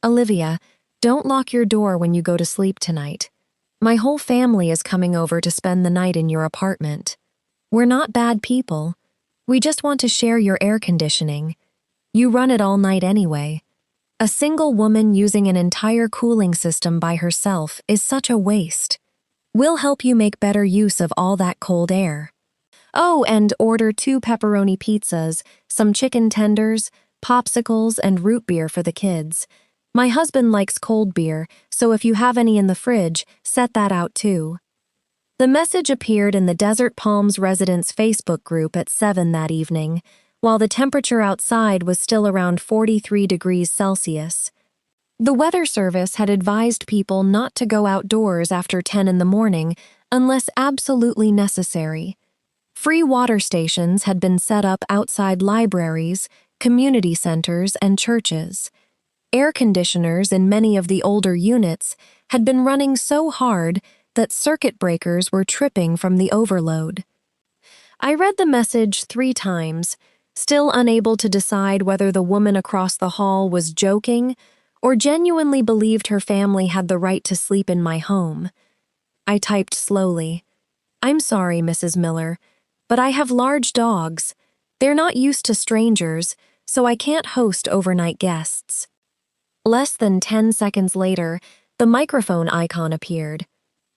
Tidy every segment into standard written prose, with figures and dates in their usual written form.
Olivia, don't lock your door when you go to sleep tonight. My whole family is coming over to spend the night in your apartment. We're not bad people. We just want to share your air conditioning. You run it all night anyway. A single woman using an entire cooling system by herself is such a waste. We'll help you make better use of all that cold air. Oh, and order 2 pepperoni pizzas, some chicken tenders, popsicles, and root beer for the kids. My husband likes cold beer, so if you have any in the fridge, set that out too. The message appeared in the Desert Palms residents' Facebook group at 7 that evening, while the temperature outside was still around 43 degrees Celsius. The Weather Service had advised people not to go outdoors after 10 in the morning unless absolutely necessary. Free water stations had been set up outside libraries, community centers, and churches. Air conditioners in many of the older units had been running so hard that circuit breakers were tripping from the overload. I read the message 3 times, still unable to decide whether the woman across the hall was joking or genuinely believed her family had the right to sleep in my home. I typed slowly. I'm sorry, Mrs. Miller, but I have large dogs. They're not used to strangers, so I can't host overnight guests. Less than 10 seconds later, the microphone icon appeared.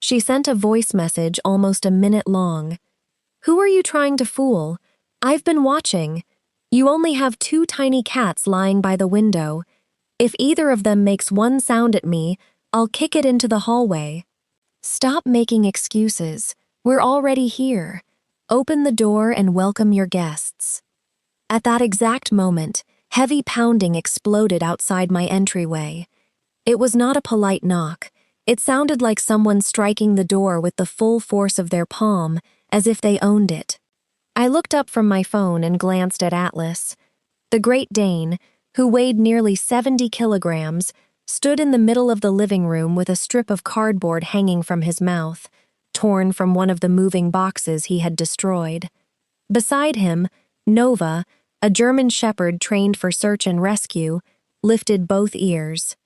She sent a voice message almost a minute long. Who are you trying to fool? I've been watching. You only have 2 tiny cats lying by the window. If either of them makes one sound at me, I'll kick it into the hallway. Stop making excuses. We're already here. Open the door and welcome your guests. At that exact moment, heavy pounding exploded outside my entryway. It was not a polite knock. It sounded like someone striking the door with the full force of their palm, as if they owned it. I looked up from my phone and glanced at Atlas. The Great Dane, who weighed nearly 70 kilograms, stood in the middle of the living room with a strip of cardboard hanging from his mouth, torn from one of the moving boxes he had destroyed. Beside him, Nova, a German shepherd trained for search and rescue, lifted both ears.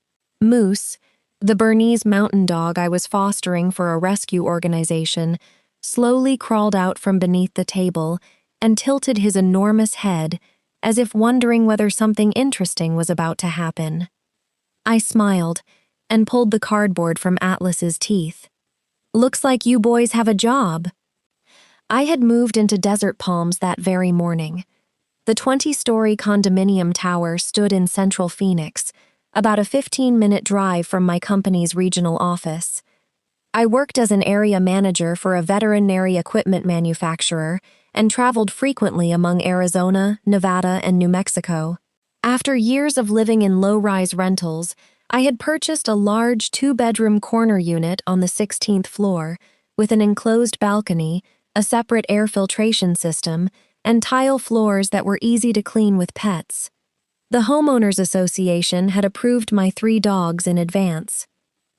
Moose, the Bernese mountain dog I was fostering for a rescue organization, slowly crawled out from beneath the table and tilted his enormous head as if wondering whether something interesting was about to happen. I smiled and pulled the cardboard from Atlas's teeth. Looks like you boys have a job. I had moved into Desert Palms that very morning. The 20-story condominium tower stood in central Phoenix, about a 15-minute drive from my company's regional office. I worked as an area manager for a veterinary equipment manufacturer and traveled frequently among Arizona, Nevada, and New Mexico. After years of living in low-rise rentals, I had purchased a large 2-bedroom corner unit on the 16th floor with an enclosed balcony, a separate air filtration system, and tile floors that were easy to clean with pets. The Homeowners Association had approved my 3 dogs in advance.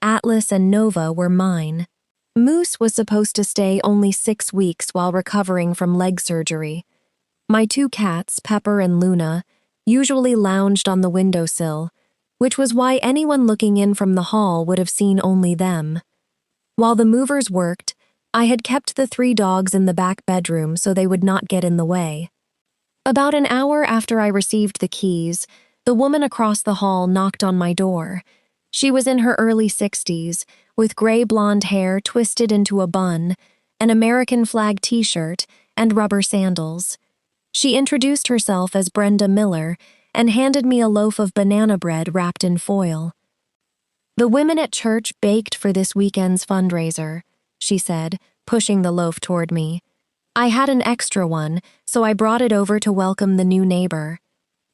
Atlas and Nova were mine. Moose was supposed to stay only 6 weeks while recovering from leg surgery. My 2 cats, Pepper and Luna, usually lounged on the windowsill, which was why anyone looking in from the hall would have seen only them. While the movers worked, I had kept the 3 dogs in the back bedroom so they would not get in the way. About an hour after I received the keys, the woman across the hall knocked on my door. She was in her early 60s, with gray blonde hair twisted into a bun, an American flag t-shirt, and rubber sandals. She introduced herself as Brenda Miller and handed me a loaf of banana bread wrapped in foil. The women at church baked for this weekend's fundraiser, she said, pushing the loaf toward me. I had an extra one, so I brought it over to welcome the new neighbor.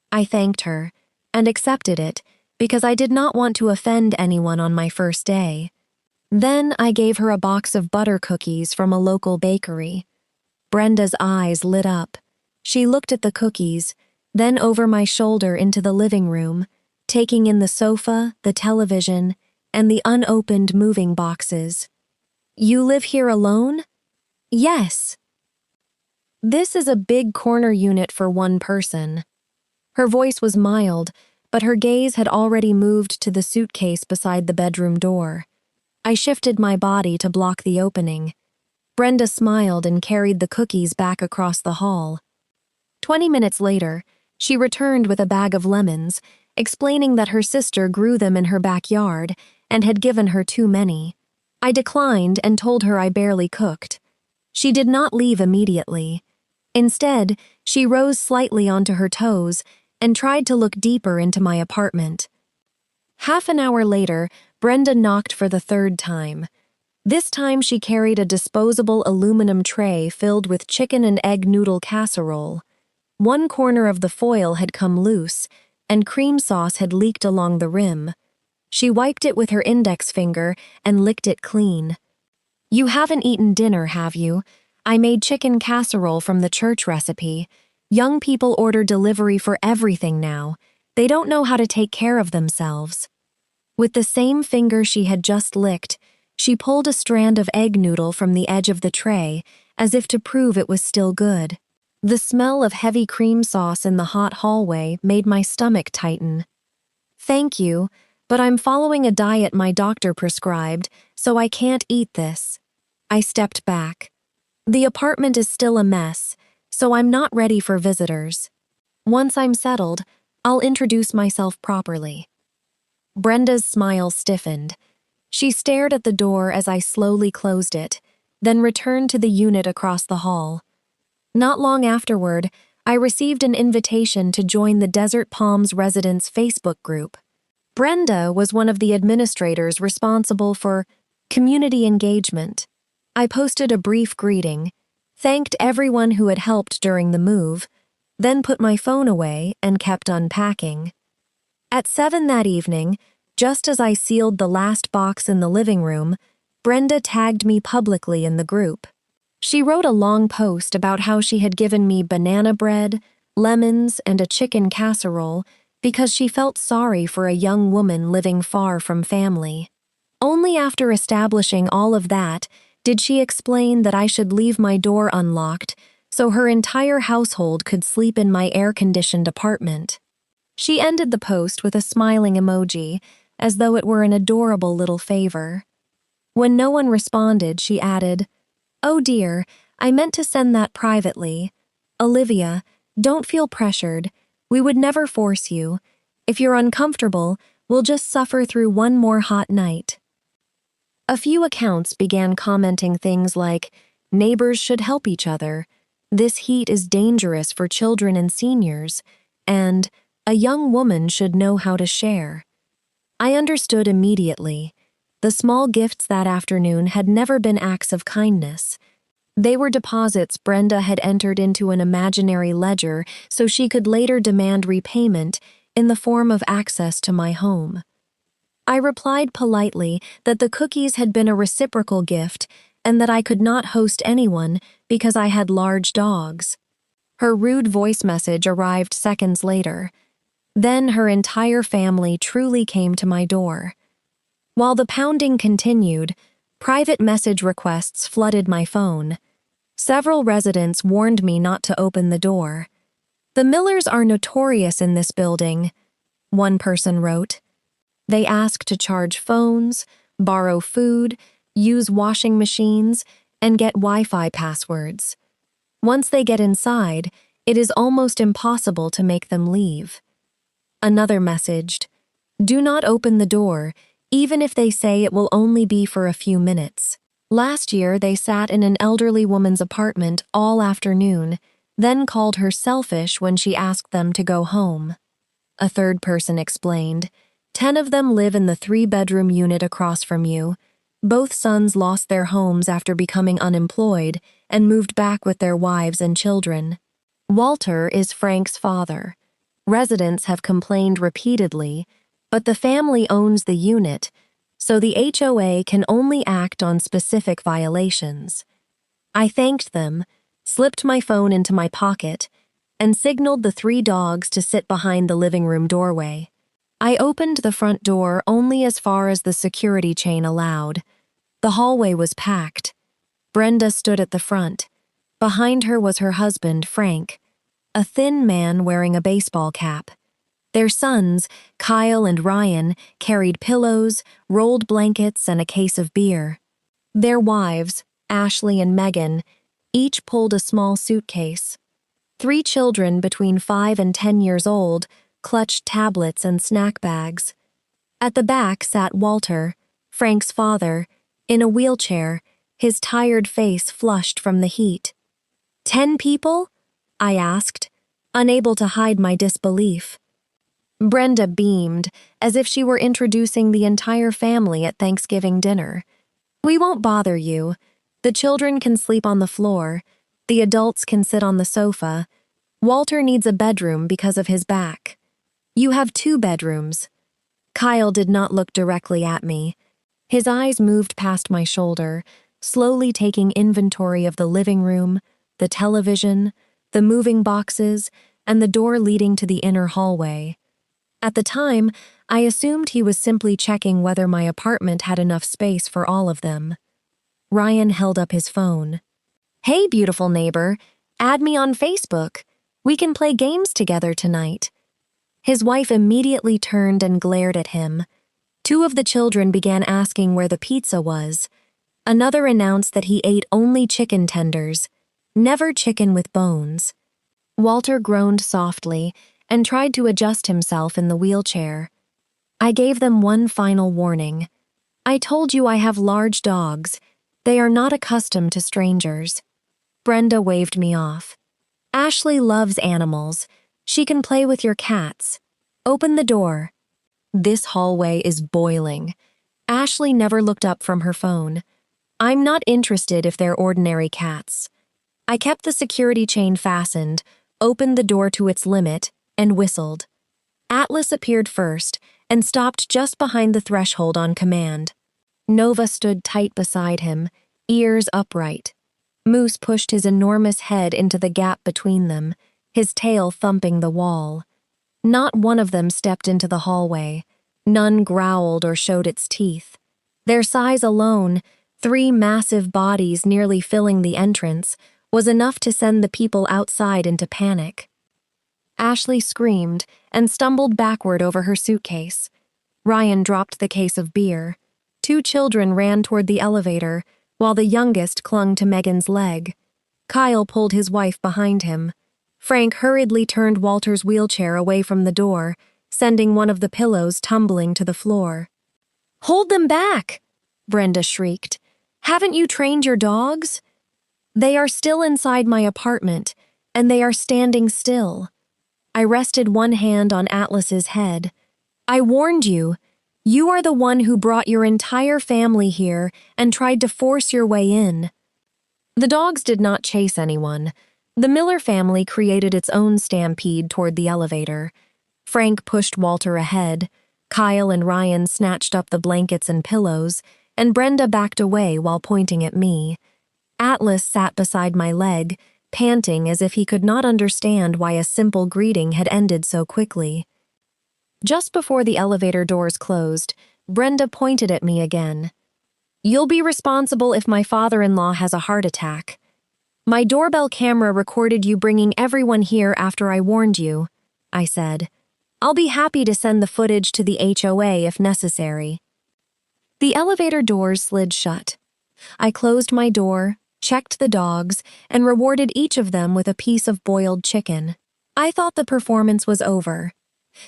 I thanked her and accepted it because I did not want to offend anyone on my first day. Then I gave her a box of butter cookies from a local bakery. Brenda's eyes lit up. She looked at the cookies, then over my shoulder into the living room, taking in the sofa, the television, and the unopened moving boxes. You live here alone? Yes. This is a big corner unit for one person. Her voice was mild, but her gaze had already moved to the suitcase beside the bedroom door. I shifted my body to block the opening. Brenda smiled and carried the cookies back across the hall. 20 minutes later, she returned with a bag of lemons, explaining that her sister grew them in her backyard and had given her too many. I declined and told her I barely cooked. She did not leave immediately. Instead, she rose slightly onto her toes and tried to look deeper into my apartment. Half an hour later, Brenda knocked for the third time. This time she carried a disposable aluminum tray filled with chicken and egg noodle casserole. One corner of the foil had come loose, and cream sauce had leaked along the rim. She wiped it with her index finger and licked it clean. "You haven't eaten dinner, have you? I made chicken casserole from the church recipe. Young people order delivery for everything now. They don't know how to take care of themselves." With the same finger she had just licked, she pulled a strand of egg noodle from the edge of the tray, as if to prove it was still good. The smell of heavy cream sauce in the hot hallway made my stomach tighten. "Thank you, but I'm following a diet my doctor prescribed, so I can't eat this." I stepped back. The apartment is still a mess, so I'm not ready for visitors. Once I'm settled, I'll introduce myself properly. Brenda's smile stiffened. She stared at the door as I slowly closed it, then returned to the unit across the hall. Not long afterward, I received an invitation to join the Desert Palms Residents Facebook group. Brenda was one of the administrators responsible for community engagement. I posted a brief greeting, thanked everyone who had helped during the move, then put my phone away and kept unpacking. At 7 that evening, just as I sealed the last box in the living room, Brenda tagged me publicly in the group. She wrote a long post about how she had given me banana bread, lemons, and a chicken casserole because she felt sorry for a young woman living far from family. Only after establishing all of that did she explain that I should leave my door unlocked so her entire household could sleep in my air-conditioned apartment. She ended the post with a smiling emoji, as though it were an adorable little favor. When no one responded, she added, "Oh dear, I meant to send that privately. Olivia, don't feel pressured. We would never force you. If you're uncomfortable, we'll just suffer through one more hot night." A few accounts began commenting things like, "Neighbors should help each other," "This heat is dangerous for children and seniors," and "A young woman should know how to share." I understood immediately. The small gifts that afternoon had never been acts of kindness. They were deposits Brenda had entered into an imaginary ledger so she could later demand repayment in the form of access to my home. I replied politely that the cookies had been a reciprocal gift and that I could not host anyone because I had large dogs. Her rude voice message arrived seconds later. Then her entire family truly came to my door. While the pounding continued, private message requests flooded my phone. Several residents warned me not to open the door. "The Millers are notorious in this building," one person wrote. "They ask to charge phones, borrow food, use washing machines, and get Wi-Fi passwords. Once they get inside, it is almost impossible to make them leave." Another messaged, "Do not open the door, even if they say it will only be for a few minutes." Last year, they sat in an elderly woman's apartment all afternoon, then called her selfish when she asked them to go home. A third person explained, 10 of them live in the 3-bedroom unit across from you. Both sons lost their homes after becoming unemployed and moved back with their wives and children. Walter is Frank's father. Residents have complained repeatedly, but the family owns the unit, so the HOA can only act on specific violations. I thanked them, slipped my phone into my pocket, and signaled the 3 dogs to sit behind the living room doorway. I opened the front door only as far as the security chain allowed. The hallway was packed. Brenda stood at the front. Behind her was her husband, Frank, a thin man wearing a baseball cap. Their sons, Kyle and Ryan, carried pillows, rolled blankets, and a case of beer. Their wives, Ashley and Megan, each pulled a small suitcase. 3 children between 5 and 10 years old clutched tablets and snack bags. At the back sat Walter, Frank's father, in a wheelchair, his tired face flushed from the heat. 10 people? I asked, unable to hide my disbelief. Brenda beamed, as if she were introducing the entire family at Thanksgiving dinner. We won't bother you. The children can sleep on the floor. The adults can sit on the sofa. Walter needs a bedroom because of his back. You have 2 bedrooms. Kyle did not look directly at me. His eyes moved past my shoulder, slowly taking inventory of the living room, the television, the moving boxes, and the door leading to the inner hallway. At the time, I assumed he was simply checking whether my apartment had enough space for all of them. Ryan held up his phone. Hey, beautiful neighbor, add me on Facebook. We can play games together tonight. His wife immediately turned and glared at him. 2 of the children began asking where the pizza was. Another announced that he ate only chicken tenders, never chicken with bones. Walter groaned softly and tried to adjust himself in the wheelchair. I gave them one final warning. I told you I have large dogs. They are not accustomed to strangers. Brenda waved me off. Ashley loves animals. She can play with your cats. Open the door. This hallway is boiling. Ashley never looked up from her phone. I'm not interested if they're ordinary cats. I kept the security chain fastened, opened the door to its limit, and whistled. Atlas appeared first and stopped just behind the threshold on command. Nova stood tight beside him, ears upright. Moose pushed his enormous head into the gap between them, his tail thumping the wall. Not one of them stepped into the hallway. None growled or showed its teeth. Their size alone, 3 massive bodies nearly filling the entrance, was enough to send the people outside into panic. Ashley screamed and stumbled backward over her suitcase. Ryan dropped the case of beer. 2 children ran toward the elevator, while the youngest clung to Megan's leg. Kyle pulled his wife behind him. Frank hurriedly turned Walter's wheelchair away from the door, sending one of the pillows tumbling to the floor. Hold them back! Brenda shrieked. Haven't you trained your dogs? They are still inside my apartment, and they are standing still. I rested one hand on Atlas's head. I warned you. You are the one who brought your entire family here and tried to force your way in. The dogs did not chase anyone. The Miller family created its own stampede toward the elevator. Frank pushed Walter ahead. Kyle and Ryan snatched up the blankets and pillows, and Brenda backed away while pointing at me. Atlas sat beside my leg, panting as if he could not understand why a simple greeting had ended so quickly. Just before the elevator doors closed, Brenda pointed at me again. You'll be responsible if my father-in-law has a heart attack. My doorbell camera recorded you bringing everyone here after I warned you, I said. I'll be happy to send the footage to the HOA if necessary. The elevator doors slid shut. I closed my door, checked the dogs, and rewarded each of them with a piece of boiled chicken. I thought the performance was over.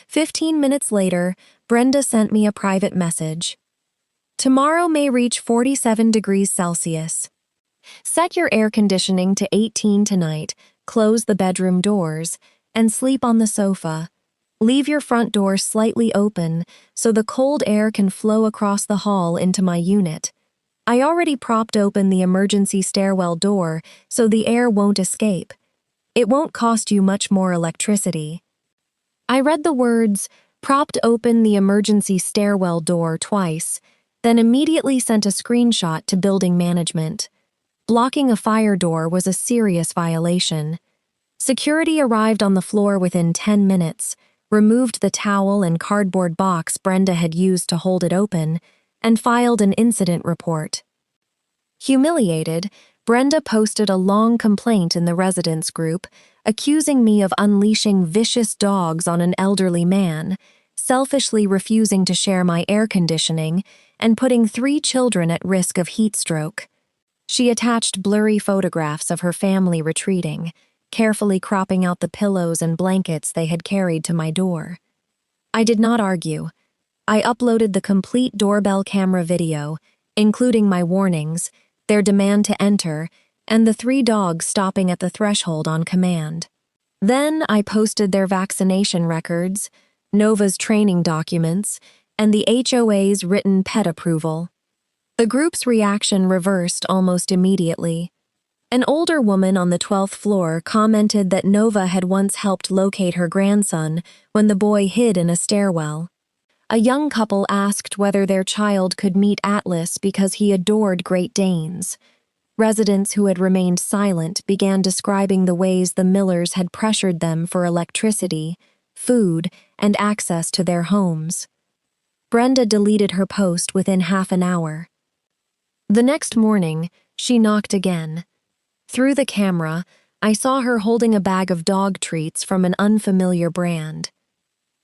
15 minutes later, Brenda sent me a private message. Tomorrow may reach 47 degrees Celsius. Set your air conditioning to 18 tonight, close the bedroom doors, and sleep on the sofa. Leave your front door slightly open so the cold air can flow across the hall into my unit. I already propped open the emergency stairwell door so the air won't escape. It won't cost you much more electricity. I read the words, propped open the emergency stairwell door twice, then immediately sent a screenshot to building management. Blocking a fire door was a serious violation. Security arrived on the floor within 10 minutes, removed the towel and cardboard box Brenda had used to hold it open, and filed an incident report. Humiliated, Brenda posted a long complaint in the residents group, accusing me of unleashing vicious dogs on an elderly man, selfishly refusing to share my air conditioning, and putting 3 children at risk of heat stroke. She attached blurry photographs of her family retreating, carefully cropping out the pillows and blankets they had carried to my door. I did not argue. I uploaded the complete doorbell camera video, including my warnings, their demand to enter, and the 3 dogs stopping at the threshold on command. Then I posted their vaccination records, Nova's training documents, and the HOA's written pet approval. The group's reaction reversed almost immediately. An older woman on the 12th floor commented that Nova had once helped locate her grandson when the boy hid in a stairwell. A young couple asked whether their child could meet Atlas because he adored Great Danes. Residents who had remained silent began describing the ways the Millers had pressured them for electricity, food, and access to their homes. Brenda deleted her post within half an hour. The next morning, she knocked again. Through the camera, I saw her holding a bag of dog treats from an unfamiliar brand.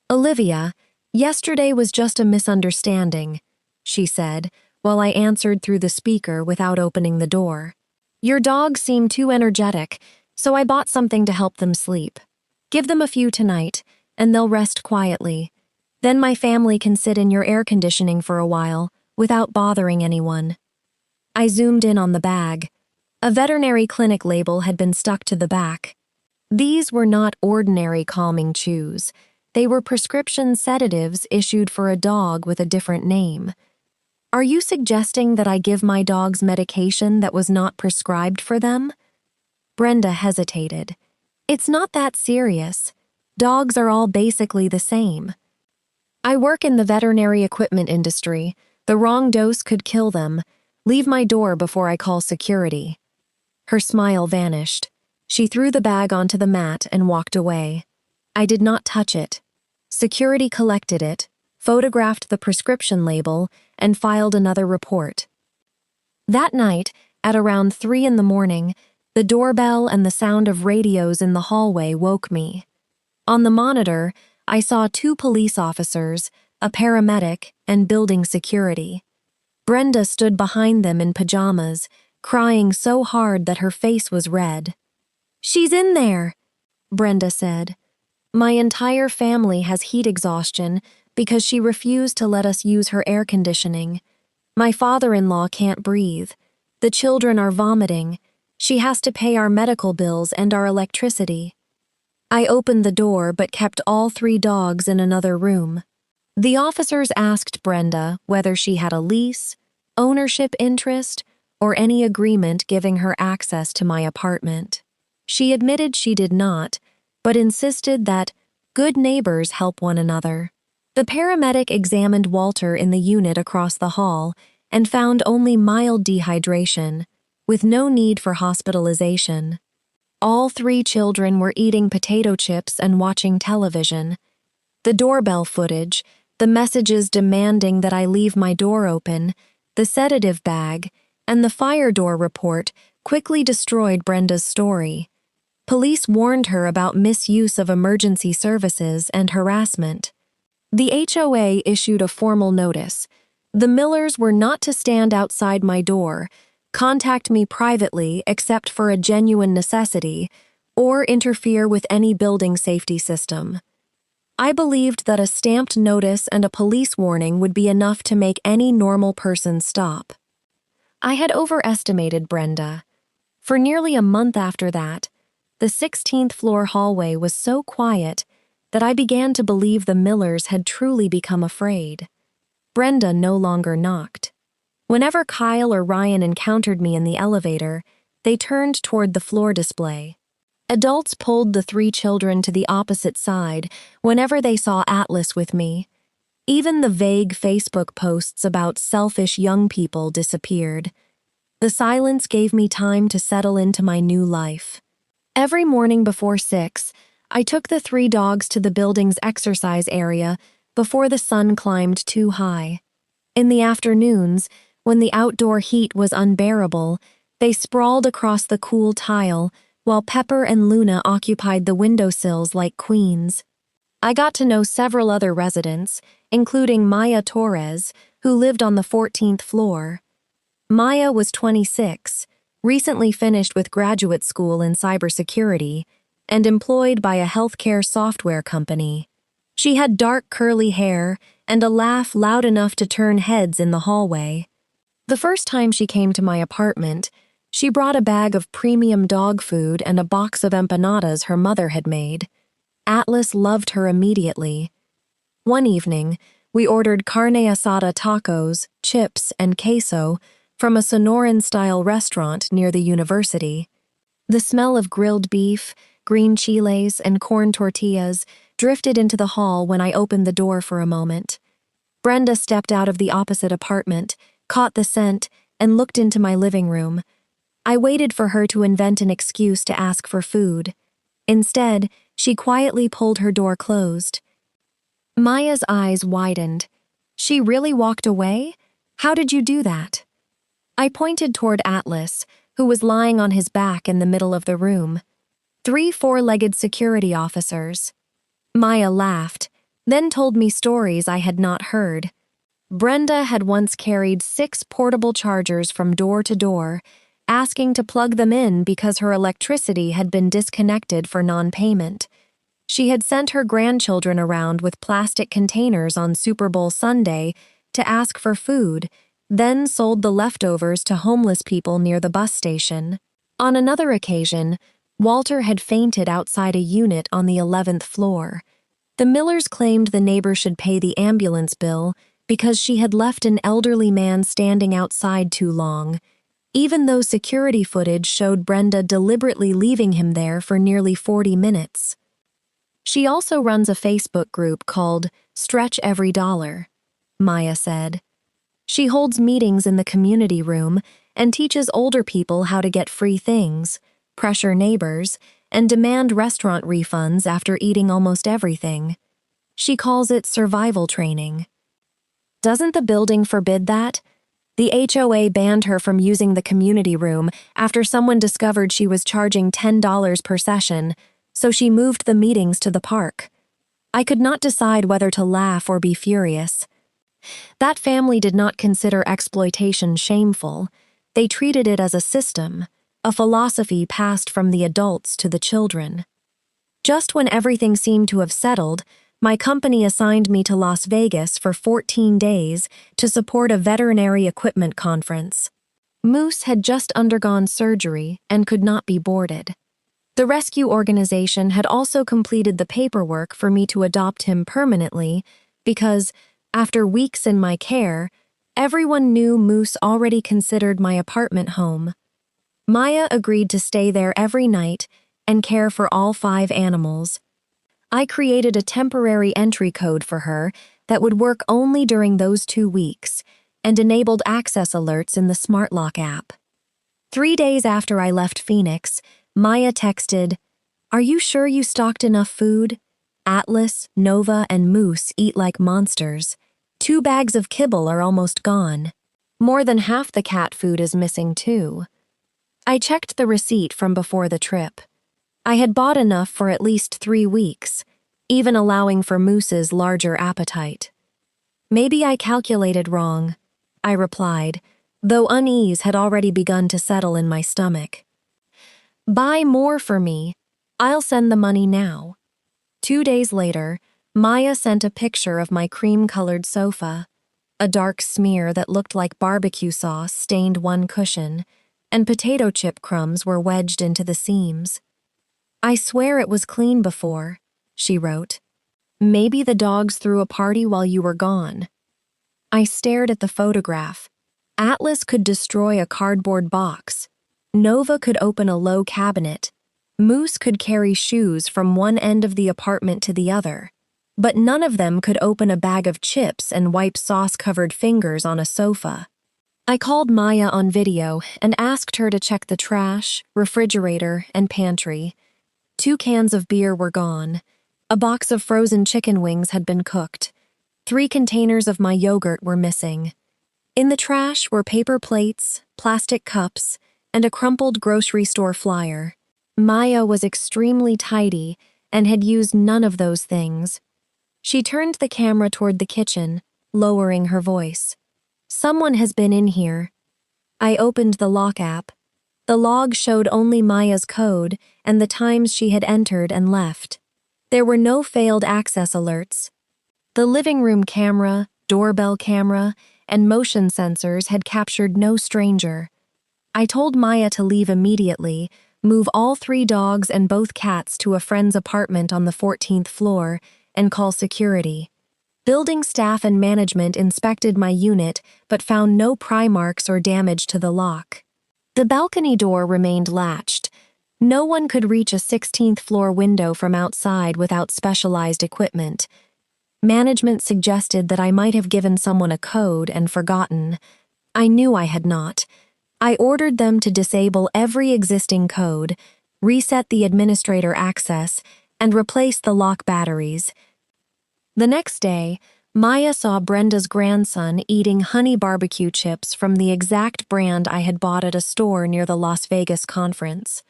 "Olivia, yesterday was just a misunderstanding," she said, while I answered through the speaker without opening the door. "Your dogs seem too energetic, so I bought something to help them sleep. Give them a few tonight, and they'll rest quietly. Then my family can sit in your air conditioning for a while, without bothering anyone." I zoomed in on the bag. A veterinary clinic label had been stuck to the back. These were not ordinary calming chews. They were prescription sedatives issued for a dog with a different name. "Are you suggesting that I give my dogs medication that was not prescribed for them?" Brenda hesitated. "It's not that serious. Dogs are all basically the same. I work in the veterinary equipment industry. The wrong dose could kill them. Leave my door before I call security." Her smile vanished. She threw the bag onto the mat and walked away. I did not touch it. Security collected it, photographed the prescription label, and filed another report. That night, at around 3 in the morning, the doorbell and the sound of radios in the hallway woke me. On the monitor, I saw 2 police officers, a paramedic, and building security. Brenda stood behind them in pajamas, crying so hard that her face was red. "She's in there," Brenda said. "My entire family has heat exhaustion because she refused to let us use her air conditioning. My father-in-law can't breathe. The children are vomiting. She has to pay our medical bills and our electricity." I opened the door but kept all 3 dogs in another room. The officers asked Brenda whether she had a lease, ownership interest, or any agreement giving her access to my apartment. She admitted she did not, but insisted that good neighbors help one another. The paramedic examined Walter in the unit across the hall and found only mild dehydration, with no need for hospitalization. All 3 children were eating potato chips and watching television. The doorbell footage, the messages demanding that I leave my door open, the sedative bag, and the fire door report quickly destroyed Brenda's story. Police warned her about misuse of emergency services and harassment. The HOA issued a formal notice. The Millers were not to stand outside my door, contact me privately except for a genuine necessity, or interfere with any building safety system. I believed that a stamped notice and a police warning would be enough to make any normal person stop. I had overestimated Brenda. For nearly a month after that, the 16th floor hallway was so quiet that I began to believe the Millers had truly become afraid. Brenda no longer knocked. Whenever Kyle or Ryan encountered me in the elevator, they turned toward the floor display. Adults pulled the 3 children to the opposite side whenever they saw Atlas with me. Even the vague Facebook posts about selfish young people disappeared. The silence gave me time to settle into my new life. Every morning before 6, I took the 3 dogs to the building's exercise area before the sun climbed too high. In the afternoons, when the outdoor heat was unbearable, they sprawled across the cool tile, while Pepper and Luna occupied the windowsills like queens. I got to know several other residents, including Maya Torres, who lived on the 14th floor. Maya was 26, recently finished with graduate school in cybersecurity, and employed by a healthcare software company. She had dark curly hair and a laugh loud enough to turn heads in the hallway. The first time she came to my apartment, she brought a bag of premium dog food and a box of empanadas her mother had made. Atlas loved her immediately. One evening, we ordered carne asada tacos, chips, and queso from a Sonoran-style restaurant near the university. The smell of grilled beef, green chiles, and corn tortillas drifted into the hall when I opened the door for a moment. Brenda stepped out of the opposite apartment, caught the scent, and looked into my living room. I waited for her to invent an excuse to ask for food. Instead, she quietly pulled her door closed. Maya's eyes widened. She really walked away? How did you do that? I pointed toward Atlas, who was lying on his back in the middle of the room. 3 four-legged security officers. Maya laughed, then told me stories I had not heard. Brenda had once carried 6 portable chargers from door to door, asking to plug them in because her electricity had been disconnected for non-payment. She had sent her grandchildren around with plastic containers on Super Bowl Sunday to ask for food, then sold the leftovers to homeless people near the bus station. On another occasion, Walter had fainted outside a unit on the 11th floor. The Millers claimed the neighbor should pay the ambulance bill because she had left an elderly man standing outside too long, even though security footage showed Brenda deliberately leaving him there for nearly 40 minutes. She also runs a Facebook group called Stretch Every Dollar, Maya said. She holds meetings in the community room and teaches older people how to get free things, pressure neighbors, and demand restaurant refunds after eating almost everything. She calls it survival training. Doesn't the building forbid that? The HOA banned her from using the community room after someone discovered she was charging $10 per session, so she moved the meetings to the park. I could not decide whether to laugh or be furious. That family did not consider exploitation shameful. They treated it as a system, a philosophy passed from the adults to the children. Just when everything seemed to have settled, my company assigned me to Las Vegas for 14 days to support a veterinary equipment conference. Moose had just undergone surgery and could not be boarded. The rescue organization had also completed the paperwork for me to adopt him permanently because, after weeks in my care, everyone knew Moose already considered my apartment home. Maya agreed to stay there every night and care for all 5 animals. I created a temporary entry code for her that would work only during those 2 weeks and enabled access alerts in the SmartLock app. 3 days after I left Phoenix, Maya texted, "Are you sure you stocked enough food? Atlas, Nova, and Moose eat like monsters. 2 bags of kibble are almost gone. More than half the cat food is missing too." I checked the receipt from before the trip. I had bought enough for at least 3 weeks, even allowing for Moose's larger appetite. "Maybe I calculated wrong," I replied, though unease had already begun to settle in my stomach. "Buy more for me. I'll send the money now." 2 days later, Maya sent a picture of my cream-colored sofa. A dark smear that looked like barbecue sauce stained one cushion, and potato chip crumbs were wedged into the seams. "I swear it was clean before," she wrote. "Maybe the dogs threw a party while you were gone." I stared at the photograph. Atlas could destroy a cardboard box. Nova could open a low cabinet. Moose could carry shoes from one end of the apartment to the other. But none of them could open a bag of chips and wipe sauce-covered fingers on a sofa. I called Maya on video and asked her to check the trash, refrigerator, and pantry. 2 cans of beer were gone. A box of frozen chicken wings had been cooked. 3 containers of my yogurt were missing. In the trash were paper plates, plastic cups, and a crumpled grocery store flyer. Maya was extremely tidy and had used none of those things. She turned the camera toward the kitchen, lowering her voice. "Someone has been in here." I opened the lock app. The log showed only Maya's code and the times she had entered and left. There were no failed access alerts. The living room camera, doorbell camera, and motion sensors had captured no stranger. I told Maya to leave immediately, move all 3 dogs and both cats to a friend's apartment on the 14th floor, and call security. Building staff and management inspected my unit but found no pry marks or damage to the lock. The balcony door remained latched. No one could reach a 16th floor window from outside without specialized equipment. Management suggested that I might have given someone a code and forgotten. I knew I had not. I ordered them to disable every existing code, reset the administrator access, and replace the lock batteries. The next day, Maya saw Brenda's grandson eating honey barbecue chips from the exact brand I had bought at a store near the Las Vegas conference.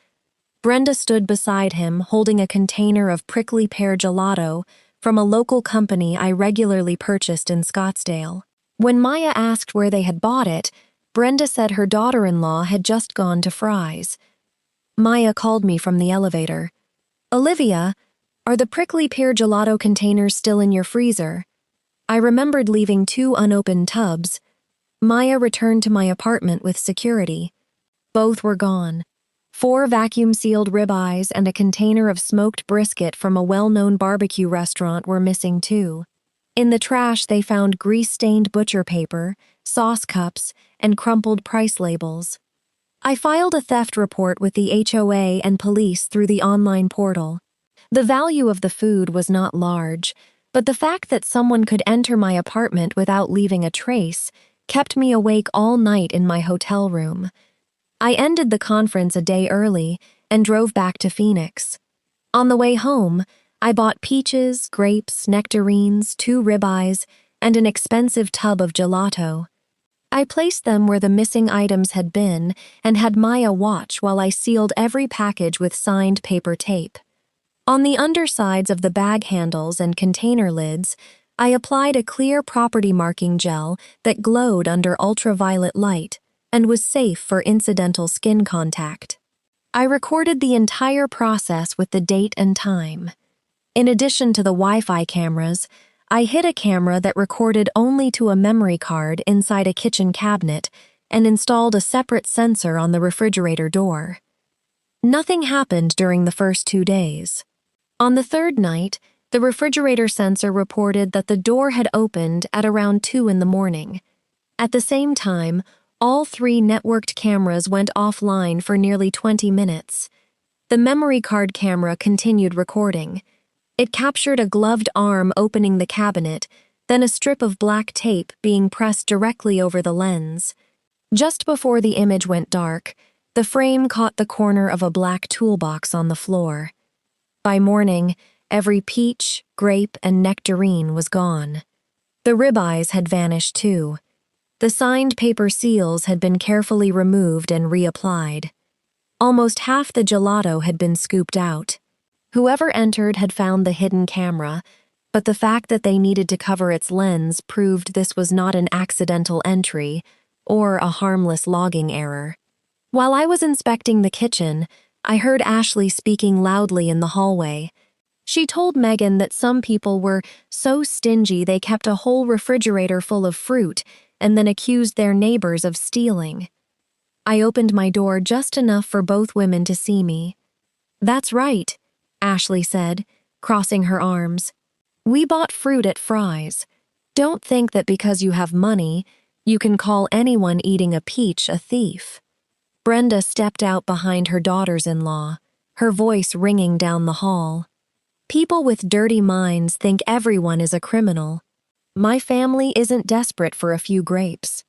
Brenda stood beside him holding a container of prickly pear gelato from a local company I regularly purchased in Scottsdale. When Maya asked where they had bought it, Brenda said her daughter-in-law had just gone to Fry's. Maya called me from the elevator. "Olivia, are the prickly pear gelato containers still in your freezer?" I remembered leaving 2 unopened tubs. Maya returned to my apartment with security. Both were gone. 4 vacuum-sealed ribeyes and a container of smoked brisket from a well-known barbecue restaurant were missing too. In the trash they found grease-stained butcher paper, sauce cups, and crumpled price labels. I filed a theft report with the HOA and police through the online portal. The value of the food was not large, but the fact that someone could enter my apartment without leaving a trace kept me awake all night in my hotel room. I ended the conference a day early and drove back to Phoenix. On the way home, I bought peaches, grapes, nectarines, 2 ribeyes, and an expensive tub of gelato. I placed them where the missing items had been and had Maya watch while I sealed every package with signed paper tape. On the undersides of the bag handles and container lids, I applied a clear property marking gel that glowed under ultraviolet light and was safe for incidental skin contact. I recorded the entire process with the date and time. In addition to the Wi-Fi cameras, I hid a camera that recorded only to a memory card inside a kitchen cabinet and installed a separate sensor on the refrigerator door. Nothing happened during the first 2 days. On the 3rd night, the refrigerator sensor reported that the door had opened at around 2 in the morning. At the same time, all 3 networked cameras went offline for nearly 20 minutes. The memory card camera continued recording. It captured a gloved arm opening the cabinet, then a strip of black tape being pressed directly over the lens. Just before the image went dark, the frame caught the corner of a black toolbox on the floor. By morning, every peach, grape, and nectarine was gone. The ribeyes had vanished too. The signed paper seals had been carefully removed and reapplied. Almost half the gelato had been scooped out. Whoever entered had found the hidden camera, but the fact that they needed to cover its lens proved this was not an accidental entry or a harmless logging error. While I was inspecting the kitchen, I heard Ashley speaking loudly in the hallway. She told Megan that some people were so stingy they kept a whole refrigerator full of fruit and then accused their neighbors of stealing. I opened my door just enough for both women to see me. "That's right," Ashley said, crossing her arms. "We bought fruit at Fry's. Don't think that because you have money, you can call anyone eating a peach a thief." Brenda stepped out behind her daughters-in-law, her voice ringing down the hall. "People with dirty minds think everyone is a criminal. My family isn't desperate for a few grapes."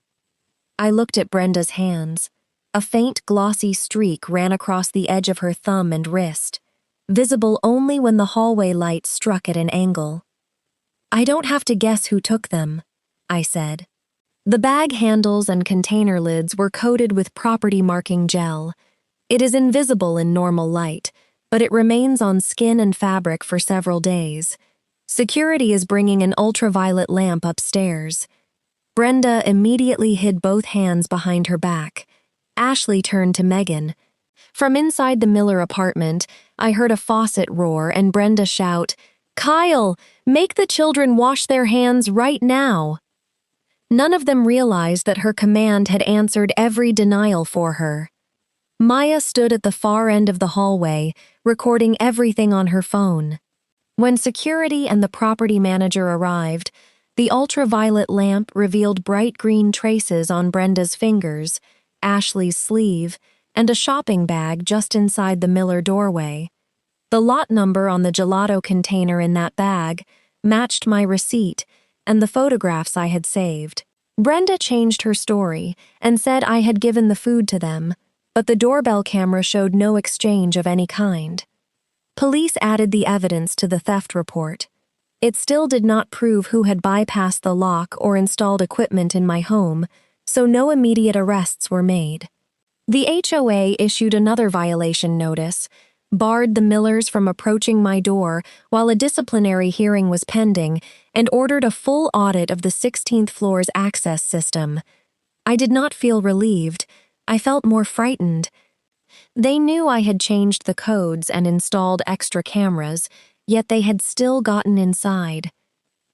I looked at Brenda's hands. A faint, glossy streak ran across the edge of her thumb and wrist, visible only when the hallway light struck at an angle. "I don't have to guess who took them," I said. The bag handles and container lids were coated with property marking gel. It is invisible in normal light, but it remains on skin and fabric for several days. Security is bringing an ultraviolet lamp upstairs. Brenda immediately hid both hands behind her back. Ashley turned to Megan. From inside the Miller apartment, I heard a faucet roar and Brenda shout, "Kyle, make the children wash their hands right now!" None of them realized that her command had answered every denial for her. Maya stood at the far end of the hallway, recording everything on her phone. When security and the property manager arrived, the ultraviolet lamp revealed bright green traces on Brenda's fingers, Ashley's sleeve, and a shopping bag just inside the Miller doorway. The lot number on the gelato container in that bag matched my receipt and the photographs I had saved. Brenda changed her story and said I had given the food to them, but the doorbell camera showed no exchange of any kind. Police added the evidence to the theft report. It still did not prove who had bypassed the lock or installed equipment in my home, so no immediate arrests were made. The HOA issued another violation notice, barred the Millers from approaching my door while a disciplinary hearing was pending, and ordered a full audit of the 16th floor's access system. I did not feel relieved. I felt more frightened. They knew I had changed the codes and installed extra cameras, yet they had still gotten inside.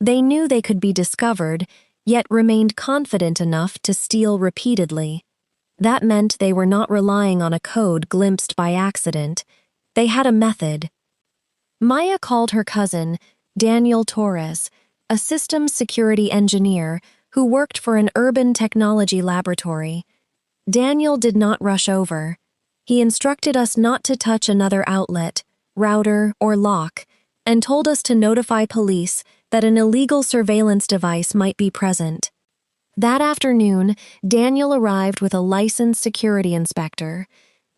They knew they could be discovered, yet remained confident enough to steal repeatedly. That meant they were not relying on a code glimpsed by accident. They had a method. Maya called her cousin, Daniel Torres, a systems security engineer who worked for an urban technology laboratory. Daniel did not rush over. He instructed us not to touch another outlet, router, or lock, and told us to notify police that an illegal surveillance device might be present. That afternoon, Daniel arrived with a licensed security inspector.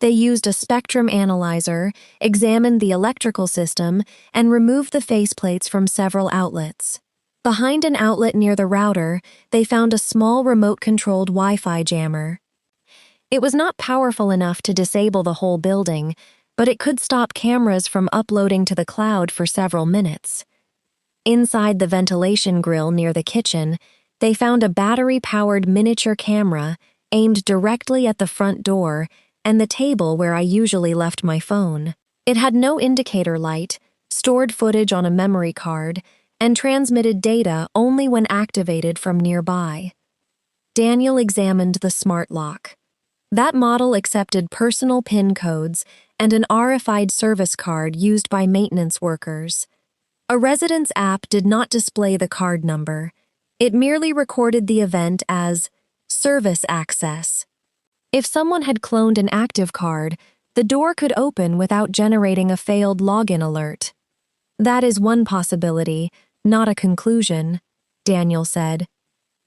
They used a spectrum analyzer, examined the electrical system, and removed the faceplates from several outlets. Behind an outlet near the router, they found a small remote-controlled Wi-Fi jammer. It was not powerful enough to disable the whole building, but it could stop cameras from uploading to the cloud for several minutes. Inside the ventilation grill near the kitchen, they found a battery-powered miniature camera aimed directly at the front door and the table where I usually left my phone. It had no indicator light, stored footage on a memory card, and transmitted data only when activated from nearby. Daniel examined the smart lock. That model accepted personal PIN codes and an RFID service card used by maintenance workers. A residence app did not display the card number. It merely recorded the event as service access. If someone had cloned an active card, the door could open without generating a failed login alert. That is one possibility, not a conclusion, Daniel said.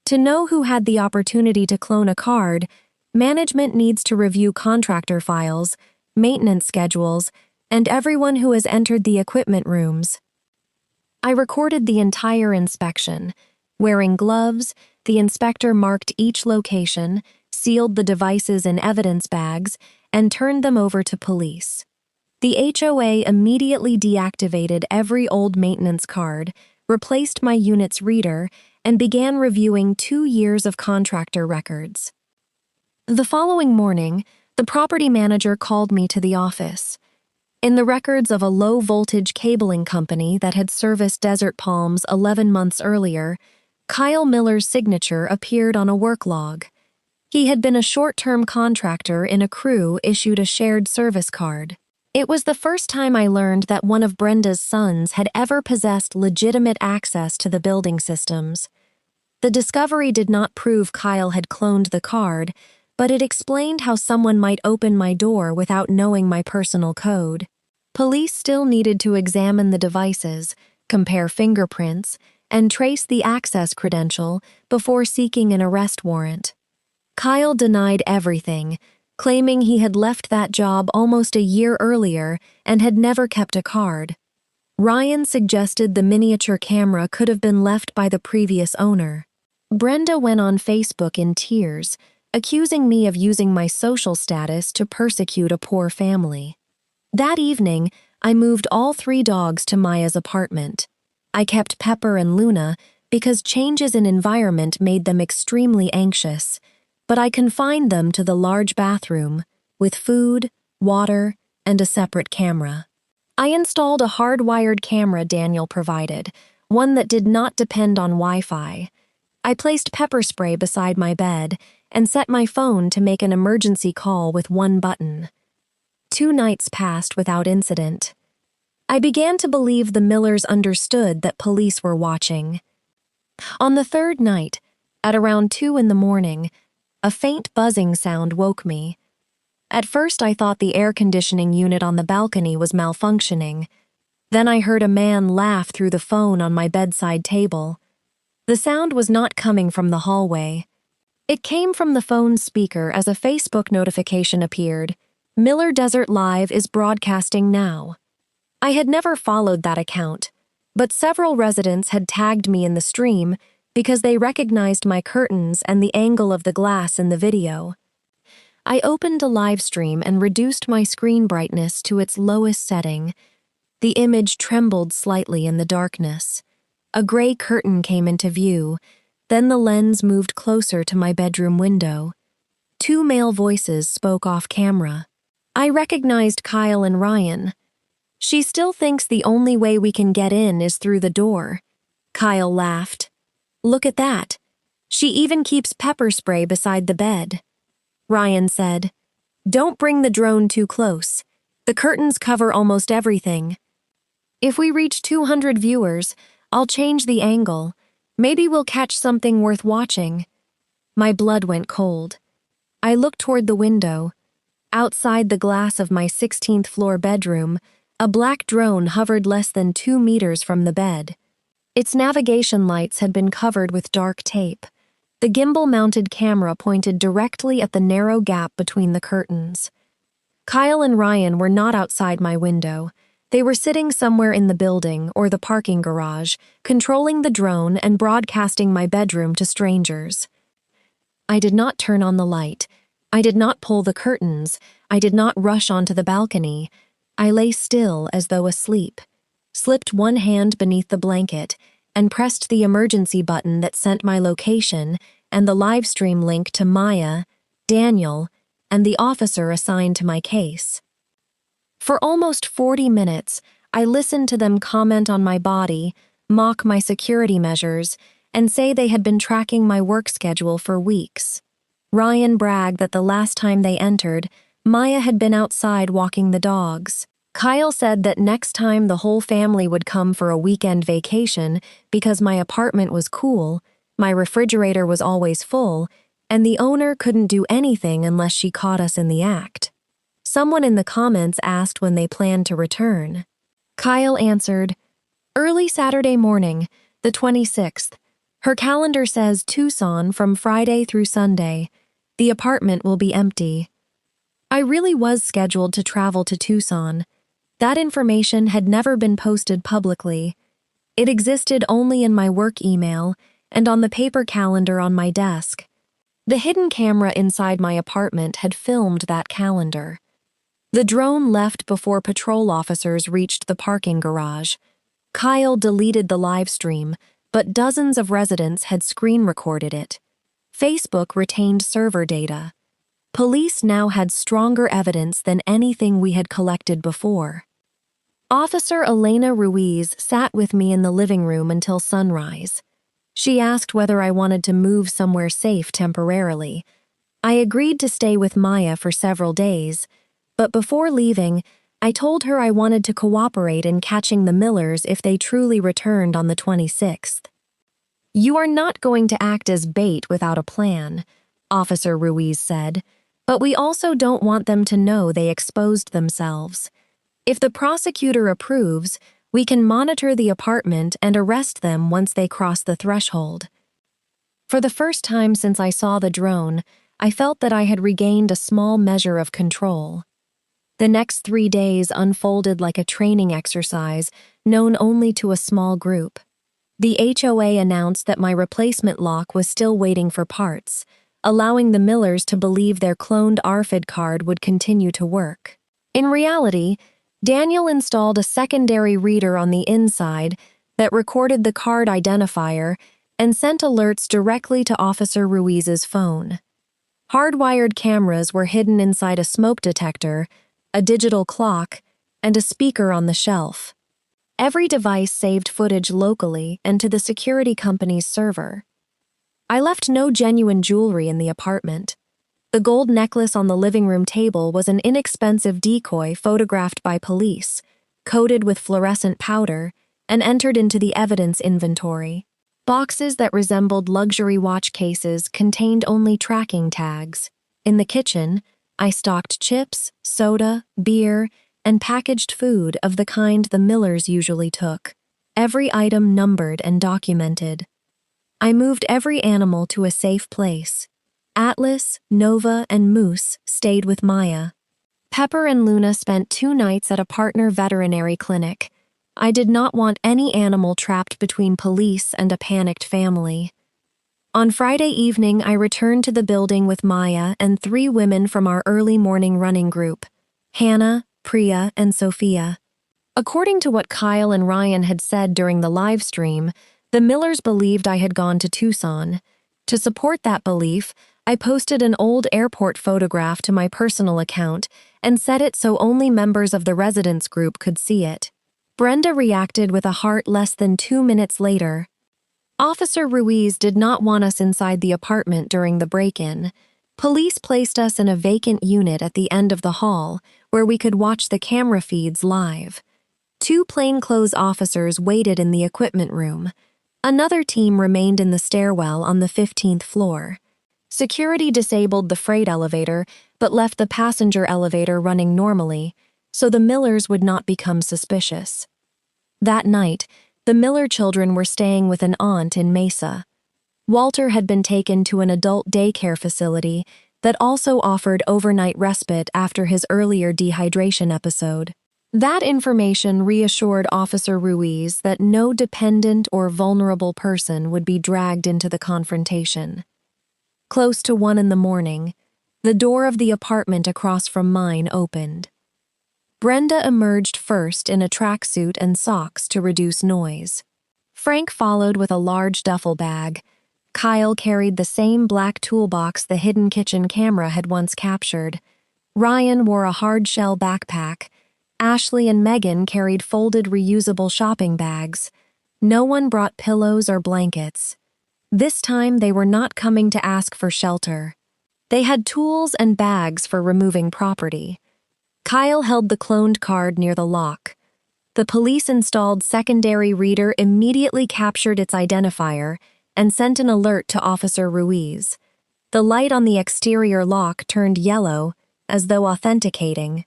To know who had the opportunity to clone a card, management needs to review contractor files, maintenance schedules, and everyone who has entered the equipment rooms. I recorded the entire inspection. Wearing gloves, the inspector marked each location, sealed the devices in evidence bags, and turned them over to police. The HOA immediately deactivated every old maintenance card, replaced my unit's reader, and began reviewing 2 years of contractor records. The following morning, the property manager called me to the office. In the records of a low-voltage cabling company that had serviced Desert Palms 11 months earlier, Kyle Miller's signature appeared on a work log. He had been a short-term contractor in a crew issued a shared service card. It was the first time I learned that one of Brenda's sons had ever possessed legitimate access to the building systems. The discovery did not prove Kyle had cloned the card, but it explained how someone might open my door without knowing my personal code. Police still needed to examine the devices, compare fingerprints, and trace the access credential before seeking an arrest warrant. Kyle denied everything, claiming he had left that job almost a year earlier and had never kept a card. Ryan suggested the miniature camera could have been left by the previous owner. Brenda went on Facebook in tears, accusing me of using my social status to persecute a poor family. That evening, I moved all 3 dogs to Maya's apartment. I kept Pepper and Luna because changes in environment made them extremely anxious, but I confined them to the large bathroom with food, water, and a separate camera. I installed a hardwired camera Daniel provided, one that did not depend on Wi-Fi. I placed pepper spray beside my bed and set my phone to make an emergency call with one button. 2 nights passed without incident. I began to believe the Millers understood that police were watching. On the 3rd night, at around 2 in the morning, a faint buzzing sound woke me. At first I thought the air conditioning unit on the balcony was malfunctioning. Then I heard a man laugh through the phone on my bedside table. The sound was not coming from the hallway. It came from the phone's speaker as a Facebook notification appeared. Miller Desert Live is broadcasting now. I had never followed that account, but several residents had tagged me in the stream because they recognized my curtains and the angle of the glass in the video. I opened a live stream and reduced my screen brightness to its lowest setting. The image trembled slightly in the darkness. A gray curtain came into view, then the lens moved closer to my bedroom window. 2 male voices spoke off camera. I recognized Kyle and Ryan. "She still thinks the only way we can get in is through the door." Kyle laughed. "Look at that. She even keeps pepper spray beside the bed." Ryan said, "Don't bring the drone too close. The curtains cover almost everything. If we reach 200 viewers, I'll change the angle. Maybe we'll catch something worth watching." My blood went cold. I looked toward the window. Outside the glass of my 16th floor bedroom, a black drone hovered less than 2 meters from the bed. Its navigation lights had been covered with dark tape. The gimbal-mounted camera pointed directly at the narrow gap between the curtains. Kyle and Ryan were not outside my window. They were sitting somewhere in the building or the parking garage, controlling the drone and broadcasting my bedroom to strangers. I did not turn on the light. I did not pull the curtains. I did not rush onto the balcony. I lay still as though asleep, slipped one hand beneath the blanket, and pressed the emergency button that sent my location and the livestream link to Maya, Daniel, and the officer assigned to my case. For almost 40 minutes, I listened to them comment on my body, mock my security measures, and say they had been tracking my work schedule for weeks. Ryan bragged that the last time they entered, Maya had been outside walking the dogs. Kyle said that next time the whole family would come for a weekend vacation because my apartment was cool, my refrigerator was always full, and the owner couldn't do anything unless she caught us in the act. Someone in the comments asked when they planned to return. Kyle answered, "Early Saturday morning, the 26th. Her calendar says Tucson from Friday through Sunday. The apartment will be empty." I really was scheduled to travel to Tucson. That information had never been posted publicly. It existed only in my work email and on the paper calendar on my desk. The hidden camera inside my apartment had filmed that calendar. The drone left before patrol officers reached the parking garage. Kyle deleted the live stream, but dozens of residents had screen recorded it. Facebook retained server data. Police now had stronger evidence than anything we had collected before. Officer Elena Ruiz sat with me in the living room until sunrise. She asked whether I wanted to move somewhere safe temporarily. I agreed to stay with Maya for several days, but before leaving, I told her I wanted to cooperate in catching the Millers if they truly returned on the 26th. "You are not going to act as bait without a plan," Officer Ruiz said, "but we also don't want them to know they exposed themselves. If the prosecutor approves, we can monitor the apartment and arrest them once they cross the threshold." For the first time since I saw the drone, I felt that I had regained a small measure of control. The next 3 days unfolded like a training exercise known only to a small group. The HOA announced that my replacement lock was still waiting for parts. allowing the Millers to believe their cloned RFID card would continue to work. In reality, Daniel installed a secondary reader on the inside that recorded the card identifier and sent alerts directly to Officer Ruiz's phone. Hardwired cameras were hidden inside a smoke detector, a digital clock, and a speaker on the shelf. Every device saved footage locally and to the security company's server. I left no genuine jewelry in the apartment. The gold necklace on the living room table was an inexpensive decoy photographed by police, coated with fluorescent powder, and entered into the evidence inventory. Boxes that resembled luxury watch cases contained only tracking tags. In the kitchen, I stocked chips, soda, beer, and packaged food of the kind the Millers usually took, every item numbered and documented. I moved every animal to a safe place. Atlas, Nova, and Moose stayed with Maya. Pepper and Luna spent 2 nights at a partner veterinary clinic. I did not want any animal trapped between police and a panicked family. On Friday evening, I returned to the building with Maya and 3 women from our early morning running group, Hannah, Priya, and Sophia. According to what Kyle and Ryan had said during the live stream, the Millers believed I had gone to Tucson. To support that belief, I posted an old airport photograph to my personal account and set it so only members of the residence group could see it. Brenda reacted with a heart less than 2 minutes later. Officer Ruiz did not want us inside the apartment during the break-in. Police placed us in a vacant unit at the end of the hall, where we could watch the camera feeds live. 2 plainclothes officers waited in the equipment room. Another team remained in the stairwell on the 15th floor. Security disabled the freight elevator, but left the passenger elevator running normally, so the Millers would not become suspicious. That night, the Miller children were staying with an aunt in Mesa. Walter had been taken to an adult daycare facility that also offered overnight respite after his earlier dehydration episode. That information reassured Officer Ruiz that no dependent or vulnerable person would be dragged into the confrontation. Close to 1 a.m, the door of the apartment across from mine opened. Brenda emerged first in a tracksuit and socks to reduce noise. Frank followed with a large duffel bag. Kyle carried the same black toolbox the hidden kitchen camera had once captured. Ryan wore a hard-shell backpack. Ashley and Megan carried folded reusable shopping bags. No one brought pillows or blankets. This time they were not coming to ask for shelter. They had tools and bags for removing property. Kyle held the cloned card near the lock. The police-installed secondary reader immediately captured its identifier and sent an alert to Officer Ruiz. The light on the exterior lock turned yellow, as though authenticating.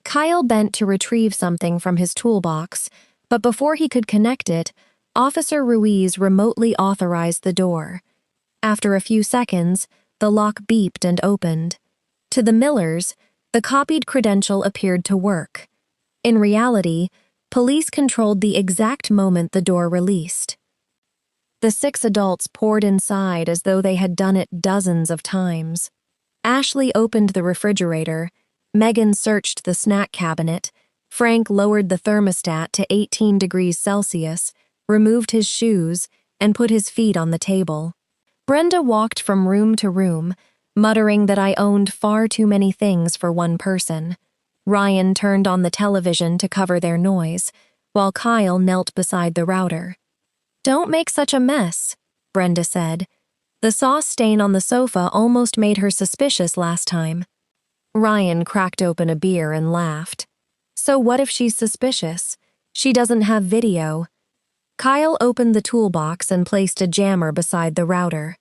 Kyle bent to retrieve something from his toolbox, but before he could connect it, Officer Ruiz remotely authorized the door. After a few seconds, the lock beeped and opened. To the Millers, the copied credential appeared to work. In reality, police controlled the exact moment the door released. The 6 adults poured inside as though they had done it dozens of times. Ashley opened the refrigerator. Megan searched the snack cabinet. Frank lowered the thermostat to 18 degrees Celsius, removed his shoes, and put his feet on the table. Brenda walked from room to room, muttering that I owned far too many things for one person. Ryan turned on the television to cover their noise, while Kyle knelt beside the router. "Don't make such a mess," Brenda said. The sauce stain on the sofa almost made her suspicious last time. Ryan cracked open a beer and laughed. "So what if she's suspicious? She doesn't have video." Kyle opened the toolbox and placed a jammer beside the router.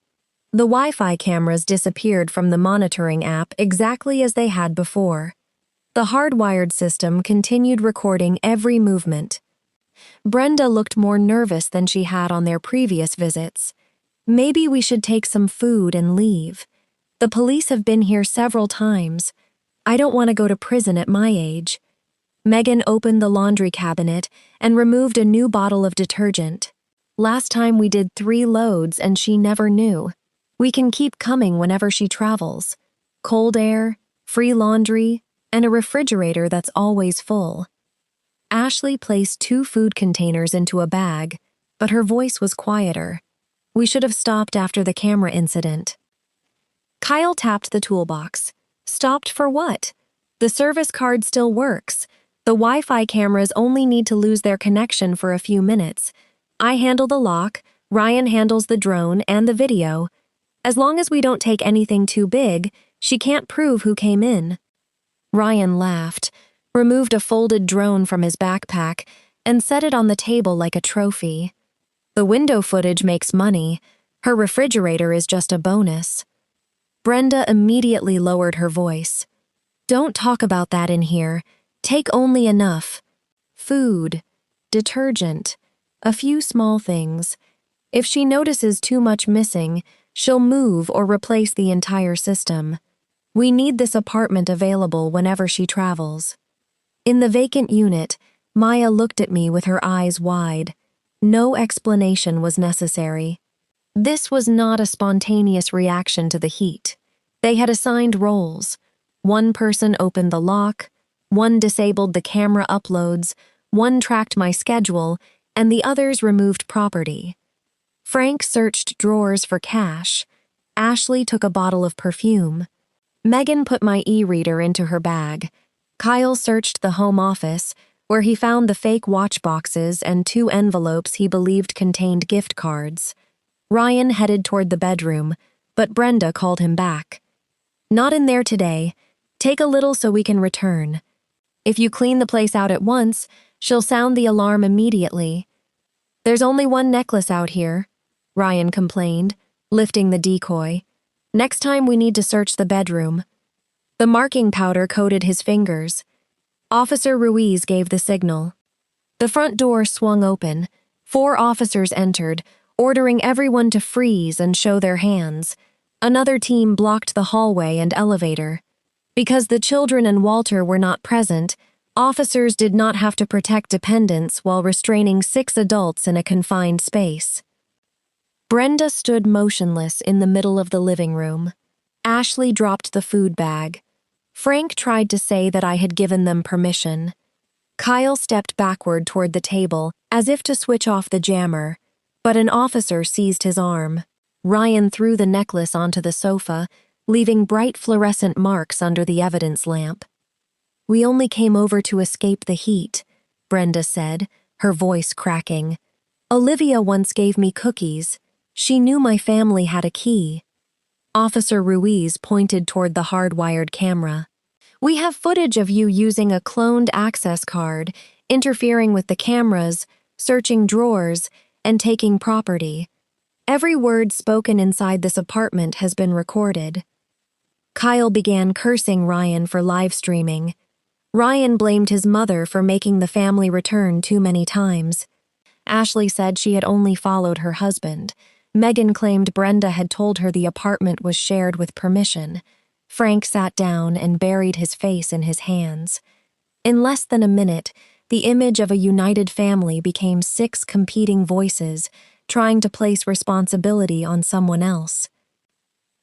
The Wi-Fi cameras disappeared from the monitoring app exactly as they had before. The hardwired system continued recording every movement. Brenda looked more nervous than she had on their previous visits. "Maybe we should take some food and leave. The police have been here several times. I don't want to go to prison at my age." Megan opened the laundry cabinet and removed a new bottle of detergent. "Last time we did 3 loads and she never knew." We can keep coming whenever she travels. Cold air, free laundry, and a refrigerator that's always full. Ashley placed 2 food containers into a bag, but her voice was quieter. We should have stopped after the camera incident. Kyle tapped the toolbox. Stopped for what? The service card still works. The Wi-Fi cameras only need to lose their connection for a few minutes. I handle the lock, Ryan handles the drone and the video. As long as we don't take anything too big, she can't prove who came in. Ryan laughed, removed a folded drone from his backpack, and set it on the table like a trophy. The window footage makes money. Her refrigerator is just a bonus. Brenda immediately lowered her voice. Don't talk about that in here. Take only enough. Food, detergent, a few small things. If she notices too much missing, she'll move or replace the entire system. We need this apartment available whenever she travels. In the vacant unit, Maya looked at me with her eyes wide. No explanation was necessary. This was not a spontaneous reaction to the heat. They had assigned roles. One person opened the lock, one disabled the camera uploads, one tracked my schedule, and the others removed property. Frank searched drawers for cash. Ashley took a bottle of perfume. Megan put my e-reader into her bag. Kyle searched the home office, where he found the fake watch boxes and 2 envelopes he believed contained gift cards. Ryan headed toward the bedroom, but Brenda called him back. Not in there today. Take a little so we can return. If you clean the place out at once, she'll sound the alarm immediately. There's only one necklace out here, Ryan complained, lifting the decoy. Next time we need to search the bedroom. The marking powder coated his fingers. Officer Ruiz gave the signal. The front door swung open. 4 officers entered, ordering everyone to freeze and show their hands. Another team blocked the hallway and elevator. Because the children and Walter were not present, officers did not have to protect dependents while restraining 6 adults in a confined space. Brenda stood motionless in the middle of the living room. Ashley dropped the food bag. Frank tried to say that I had given them permission. Kyle stepped backward toward the table, as if to switch off the jammer, but an officer seized his arm. Ryan threw the necklace onto the sofa, leaving bright fluorescent marks under the evidence lamp. We only came over to escape the heat, Brenda said, her voice cracking. Olivia once gave me cookies. She knew my family had a key. Officer Ruiz pointed toward the hardwired camera. We have footage of you using a cloned access card, interfering with the cameras, searching drawers, and taking property. Every word spoken inside this apartment has been recorded. Kyle began cursing Ryan for live streaming. Ryan blamed his mother for making the family return too many times. Ashley said she had only followed her husband. Megan claimed Brenda had told her the apartment was shared with permission. Frank sat down and buried his face in his hands. In less than a minute, the image of a united family became 6 competing voices, trying to place responsibility on someone else.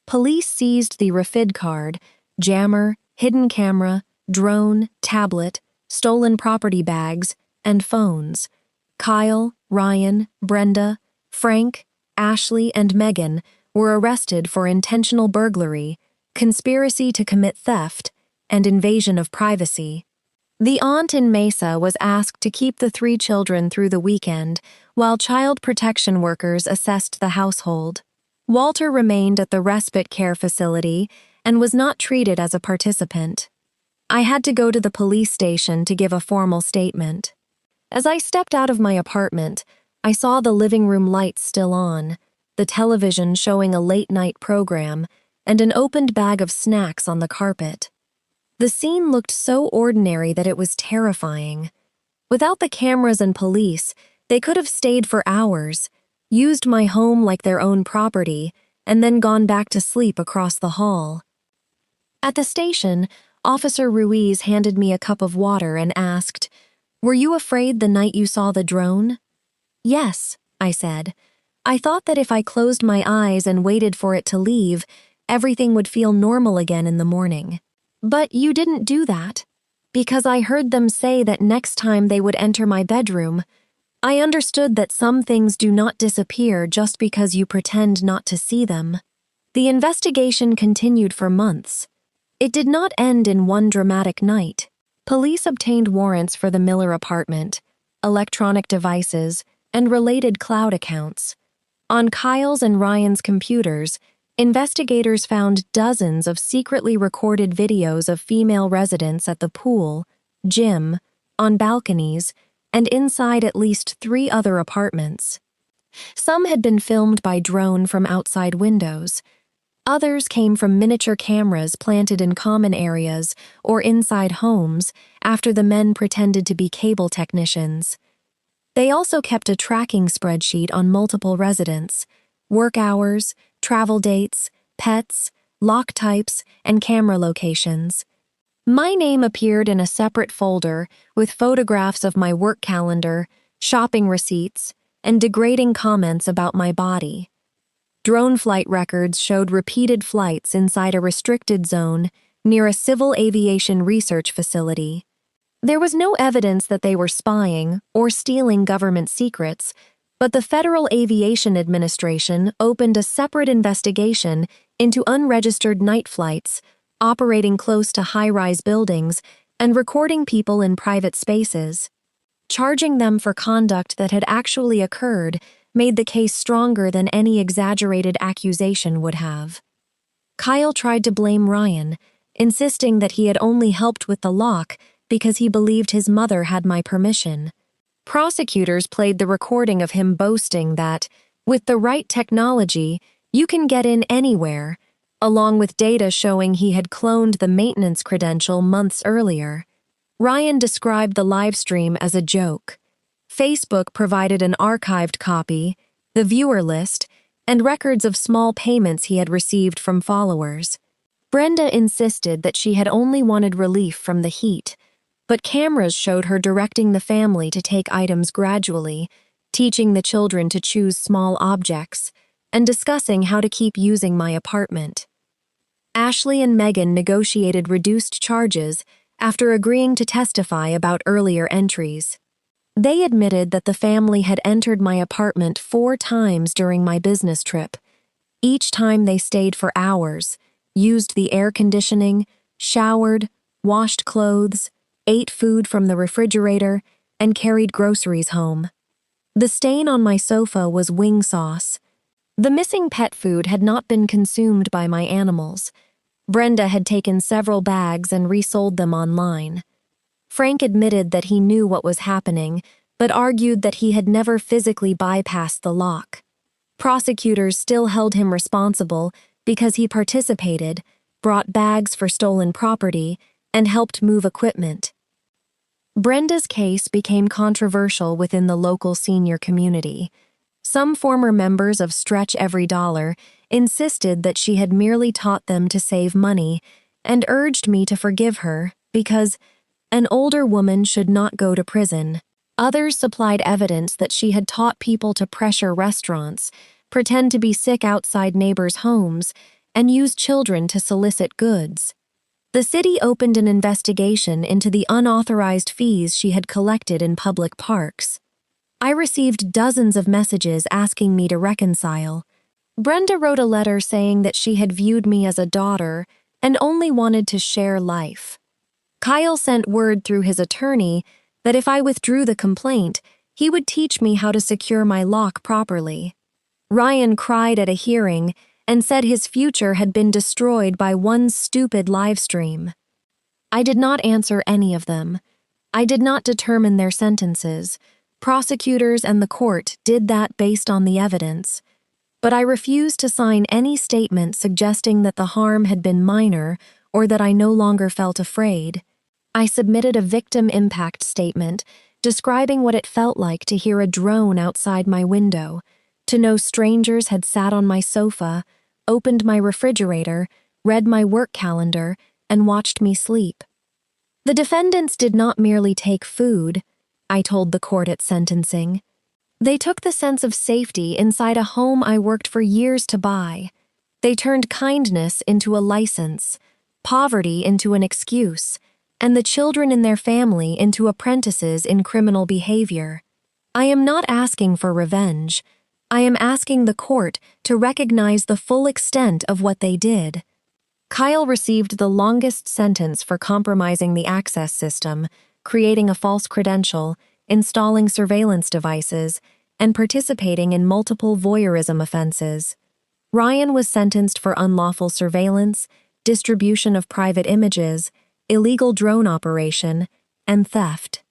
Police seized the refid card, jammer, hidden camera, drone, tablet, stolen property bags, and phones. Kyle, Ryan, Brenda, Frank, Ashley, and Megan were arrested for intentional burglary, conspiracy to commit theft, and invasion of privacy. The aunt in Mesa was asked to keep the 3 children through the weekend, while child protection workers assessed the household. Walter remained at the respite care facility and was not treated as a participant. I had to go to the police station to give a formal statement. As I stepped out of my apartment, I saw the living room lights still on, the television showing a late-night program, and an opened bag of snacks on the carpet. The scene looked so ordinary that it was terrifying. Without the cameras and police, they could have stayed for hours, used my home like their own property, and then gone back to sleep across the hall. At the station, Officer Ruiz handed me a cup of water and asked, "Were you afraid the night you saw the drone?" "Yes," I said. I thought that if I closed my eyes and waited for it to leave, everything would feel normal again in the morning. But you didn't do that. Because I heard them say that next time they would enter my bedroom, I understood that some things do not disappear just because you pretend not to see them. The investigation continued for months. It did not end in one dramatic night. Police obtained warrants for the Miller apartment, electronic devices, and related cloud accounts. On Kyle's and Ryan's computers, investigators found dozens of secretly recorded videos of female residents at the pool, gym, on balconies, and inside at least 3 other apartments. Some had been filmed by drone from outside windows. Others came from miniature cameras planted in common areas or inside homes after the men pretended to be cable technicians. They also kept a tracking spreadsheet on multiple residents, work hours, travel dates, pets, lock types, and camera locations. My name appeared in a separate folder with photographs of my work calendar, shopping receipts, and degrading comments about my body. Drone flight records showed repeated flights inside a restricted zone near a civil aviation research facility. There was no evidence that they were spying or stealing government secrets, but the Federal Aviation Administration opened a separate investigation into unregistered night flights, operating close to high-rise buildings, and recording people in private spaces. Charging them for conduct that had actually occurred made the case stronger than any exaggerated accusation would have. Kyle tried to blame Ryan, insisting that he had only helped with the lock because he believed his mother had my permission. Prosecutors played the recording of him boasting that, with the right technology, you can get in anywhere, along with data showing he had cloned the maintenance credential months earlier. Ryan described the livestream as a joke. Facebook provided an archived copy, the viewer list, and records of small payments he had received from followers. Brenda insisted that she had only wanted relief from the heat, but cameras showed her directing the family to take items gradually, teaching the children to choose small objects, and discussing how to keep using my apartment. Ashley and Megan negotiated reduced charges after agreeing to testify about earlier entries. They admitted that the family had entered my apartment 4 times during my business trip. Each time they stayed for hours, used the air conditioning, showered, washed clothes, ate food from the refrigerator, and carried groceries home. The stain on my sofa was wing sauce. The missing pet food had not been consumed by my animals. Brenda had taken several bags and resold them online. Frank admitted that he knew what was happening, but argued that he had never physically bypassed the lock. Prosecutors still held him responsible because he participated, brought bags for stolen property, and helped move equipment. Brenda's case became controversial within the local senior community. Some former members of Stretch Every Dollar insisted that she had merely taught them to save money and urged me to forgive her because an older woman should not go to prison. Others supplied evidence that she had taught people to pressure restaurants, pretend to be sick outside neighbors' homes, and use children to solicit goods. The city opened an investigation into the unauthorized fees she had collected in public parks. I received dozens of messages asking me to reconcile. Brenda wrote a letter saying that she had viewed me as a daughter and only wanted to share life. Kyle sent word through his attorney that if I withdrew the complaint, he would teach me how to secure my lock properly. Ryan cried at a hearing and said his future had been destroyed by one stupid live stream. I did not answer any of them. I did not determine their sentences. Prosecutors and the court did that based on the evidence. But I refused to sign any statement suggesting that the harm had been minor or that I no longer felt afraid. I submitted a victim impact statement describing what it felt like to hear a drone outside my window, to know strangers had sat on my sofa, opened my refrigerator, read my work calendar, and watched me sleep. The defendants did not merely take food, I told the court at sentencing. They took the sense of safety inside a home I worked for years to buy. They turned kindness into a license, poverty into an excuse, and the children in their family into apprentices in criminal behavior. I am not asking for revenge. I am asking the court to recognize the full extent of what they did. Kyle received the longest sentence for compromising the access system, creating a false credential, installing surveillance devices, and participating in multiple voyeurism offenses. Ryan was sentenced for unlawful surveillance, distribution of private images, illegal drone operation, and theft.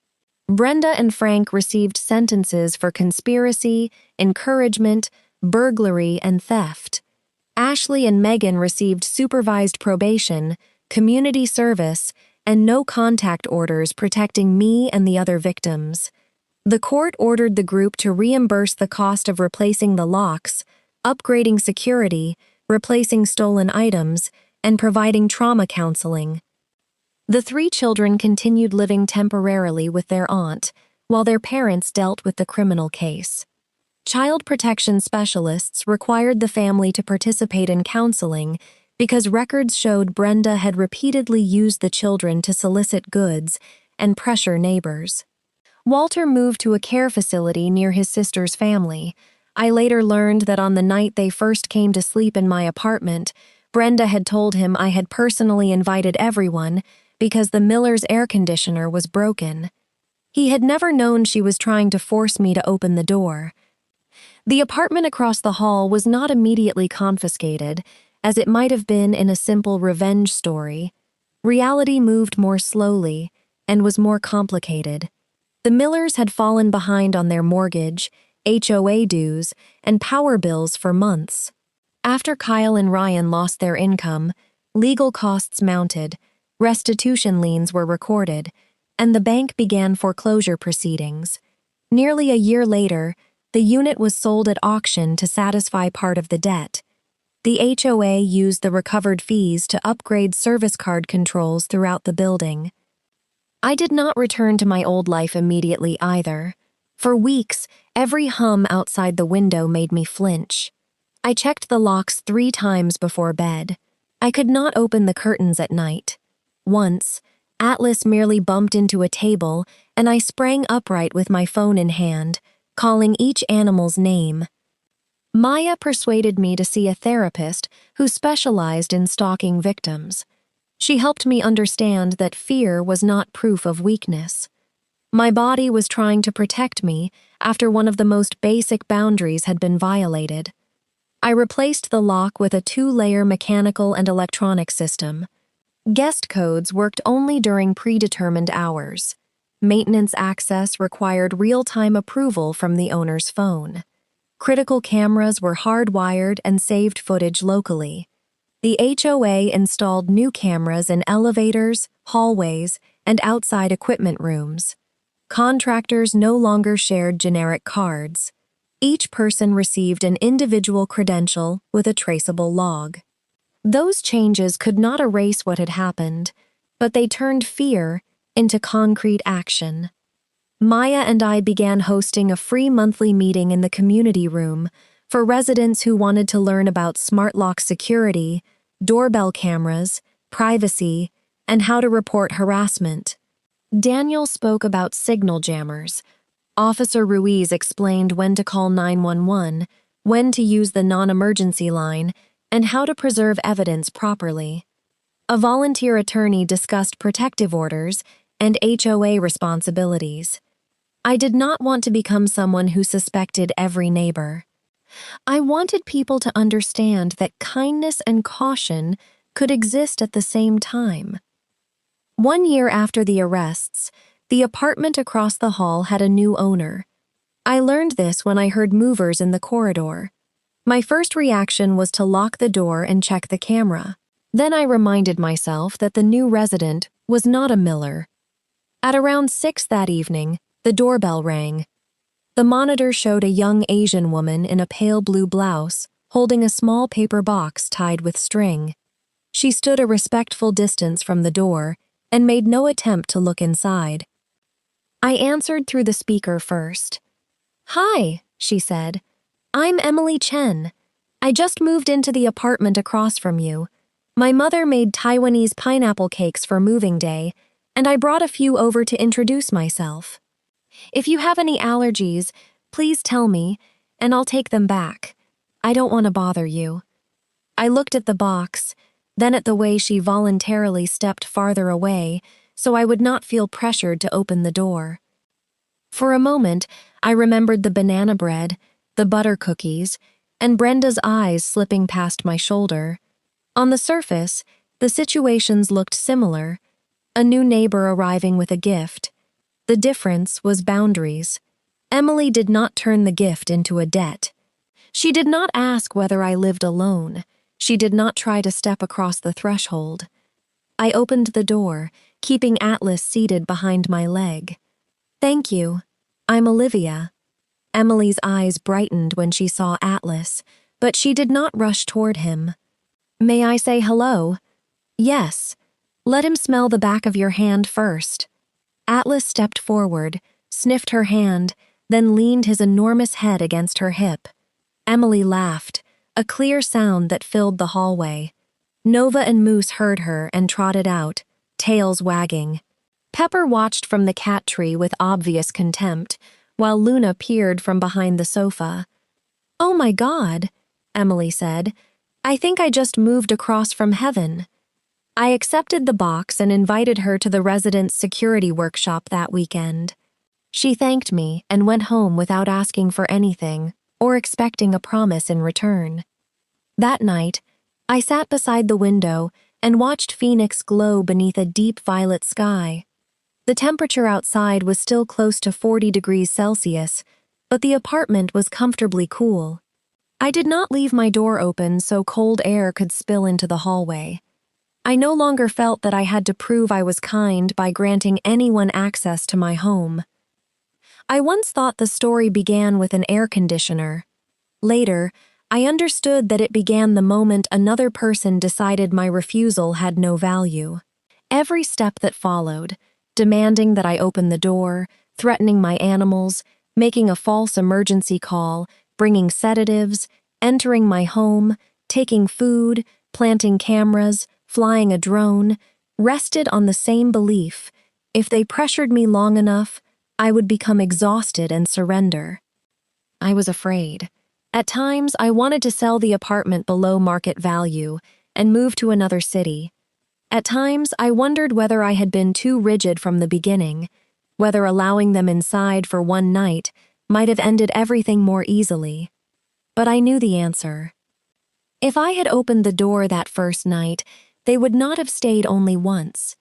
Brenda and Frank received sentences for conspiracy, encouragement, burglary, and theft. Ashley and Megan received supervised probation, community service, and no-contact orders protecting me and the other victims. The court ordered the group to reimburse the cost of replacing the locks, upgrading security, replacing stolen items, and providing trauma counseling. The 3 children continued living temporarily with their aunt, while their parents dealt with the criminal case. Child protection specialists required the family to participate in counseling because records showed Brenda had repeatedly used the children to solicit goods and pressure neighbors. Walter moved to a care facility near his sister's family. I later learned that on the night they first came to sleep in my apartment, Brenda had told him I had personally invited everyone because the Miller's air conditioner was broken. He had never known she was trying to force me to open the door. The apartment across the hall was not immediately confiscated, as it might have been in a simple revenge story. Reality moved more slowly and was more complicated. The Millers had fallen behind on their mortgage, HOA dues, and power bills for months. After Kyle and Ryan lost their income, legal costs mounted, restitution liens were recorded, and the bank began foreclosure proceedings. Nearly a year later, the unit was sold at auction to satisfy part of the debt. The HOA used the recovered fees to upgrade service card controls throughout the building. I did not return to my old life immediately either. For weeks, every hum outside the window made me flinch. I checked the locks 3 times before bed. I could not open the curtains at night. Once, Atlas merely bumped into a table, and I sprang upright with my phone in hand, calling each animal's name. Maya persuaded me to see a therapist who specialized in stalking victims. She helped me understand that fear was not proof of weakness. My body was trying to protect me after one of the most basic boundaries had been violated. I replaced the lock with a 2-layer mechanical and electronic system. Guest codes worked only during predetermined hours. Maintenance access required real-time approval from the owner's phone. Critical cameras were hardwired and saved footage locally. The HOA installed new cameras in elevators, hallways, and outside equipment rooms. Contractors no longer shared generic cards. Each person received an individual credential with a traceable log. Those changes could not erase what had happened, but they turned fear into concrete action. Maya and I began hosting a free monthly meeting in the community room for residents who wanted to learn about smart lock security, doorbell cameras, privacy, and how to report harassment. Daniel spoke about signal jammers. Officer Ruiz explained when to call 911, when to use the non-emergency line, and how to preserve evidence properly. A volunteer attorney discussed protective orders and HOA responsibilities. I did not want to become someone who suspected every neighbor. I wanted people to understand that kindness and caution could exist at the same time. 1 year after the arrests, the apartment across the hall had a new owner. I learned this when I heard movers in the corridor. My first reaction was to lock the door and check the camera. Then I reminded myself that the new resident was not a Miller. At around 6 that evening, the doorbell rang. The monitor showed a young Asian woman in a pale blue blouse, holding a small paper box tied with string. She stood a respectful distance from the door and made no attempt to look inside. I answered through the speaker first. "Hi," she said. "I'm Emily Chen. I just moved into the apartment across from you. My mother made Taiwanese pineapple cakes for moving day, and I brought a few over to introduce myself. If you have any allergies, please tell me, and I'll take them back. I don't want to bother you." I looked at the box, then at the way she voluntarily stepped farther away so I would not feel pressured to open the door. For a moment, I remembered the banana bread, the butter cookies, and Brenda's eyes slipping past my shoulder. On the surface, the situations looked similar. A new neighbor arriving with a gift. The difference was boundaries. Emily did not turn the gift into a debt. She did not ask whether I lived alone. She did not try to step across the threshold. I opened the door, keeping Atlas seated behind my leg. "Thank you. I'm Olivia." Emily's eyes brightened when she saw Atlas, but she did not rush toward him. "May I say hello?" "Yes. Let him smell the back of your hand first." Atlas stepped forward, sniffed her hand, then leaned his enormous head against her hip. Emily laughed, a clear sound that filled the hallway. Nova and Moose heard her and trotted out, tails wagging. Pepper watched from the cat tree with obvious contempt, while Luna peered from behind the sofa. "Oh my God," Emily said. "I think I just moved across from heaven." I accepted the box and invited her to the residence security workshop that weekend. She thanked me and went home without asking for anything or expecting a promise in return. That night, I sat beside the window and watched Phoenix glow beneath a deep violet sky. The temperature outside was still close to 40 degrees Celsius, but the apartment was comfortably cool. I did not leave my door open so cold air could spill into the hallway. I no longer felt that I had to prove I was kind by granting anyone access to my home. I once thought the story began with an air conditioner. Later, I understood that it began the moment another person decided my refusal had no value. Every step that followed, demanding that I open the door, threatening my animals, making a false emergency call, bringing sedatives, entering my home, taking food, planting cameras, flying a drone, rested on the same belief: if they pressured me long enough, I would become exhausted and surrender. I was afraid. At times, I wanted to sell the apartment below market value and move to another city. At times, I wondered whether I had been too rigid from the beginning, whether allowing them inside for one night might have ended everything more easily. But I knew the answer. If I had opened the door that first night, they would not have stayed only once.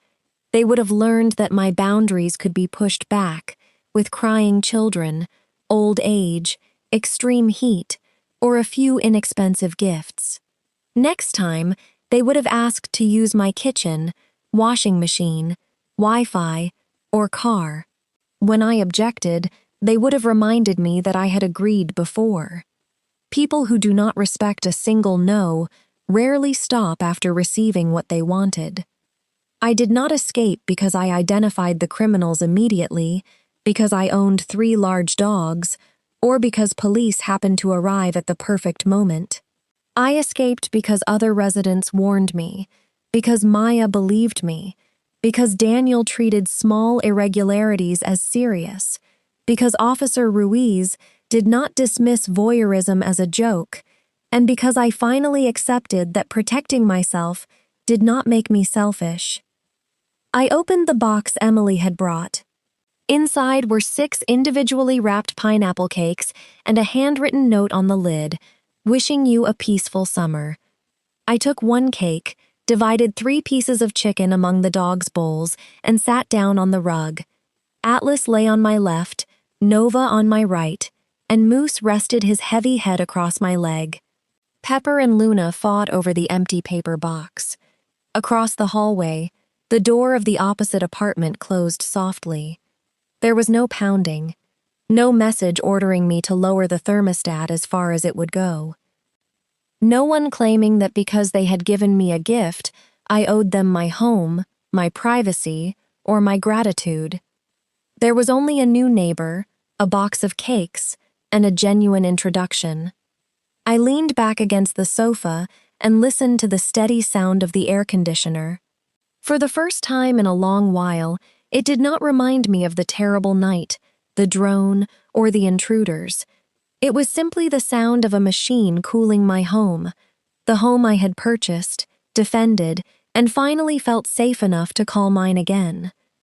They would have learned that my boundaries could be pushed back with crying children, old age, extreme heat, or a few inexpensive gifts. Next time, they would have asked to use my kitchen, washing machine, Wi-Fi, or car. When I objected, they would have reminded me that I had agreed before. People who do not respect a single no rarely stop after receiving what they wanted. I did not escape because I identified the criminals immediately, because I owned 3 large dogs, or because police happened to arrive at the perfect moment. I escaped because other residents warned me, because Maya believed me, because Daniel treated small irregularities as serious, because Officer Ruiz did not dismiss voyeurism as a joke, and because I finally accepted that protecting myself did not make me selfish. I opened the box Emily had brought. Inside were 6 individually wrapped pineapple cakes and a handwritten note on the lid, wishing you a peaceful summer. I took one cake, divided 3 pieces of chicken among the dogs' bowls, and sat down on the rug. Atlas lay on my left, Nova on my right, and Moose rested his heavy head across my leg. Pepper and Luna fought over the empty paper box. Across the hallway, the door of the opposite apartment closed softly. There was no pounding, no message ordering me to lower the thermostat as far as it would go. No one claiming that because they had given me a gift, I owed them my home, my privacy, or my gratitude. There was only a new neighbor, a box of cakes, and a genuine introduction. I leaned back against the sofa and listened to the steady sound of the air conditioner. For the first time in a long while, it did not remind me of the terrible night, the drone, or the intruders. It was simply the sound of a machine cooling my home, the home I had purchased, defended, and finally felt safe enough to call mine again.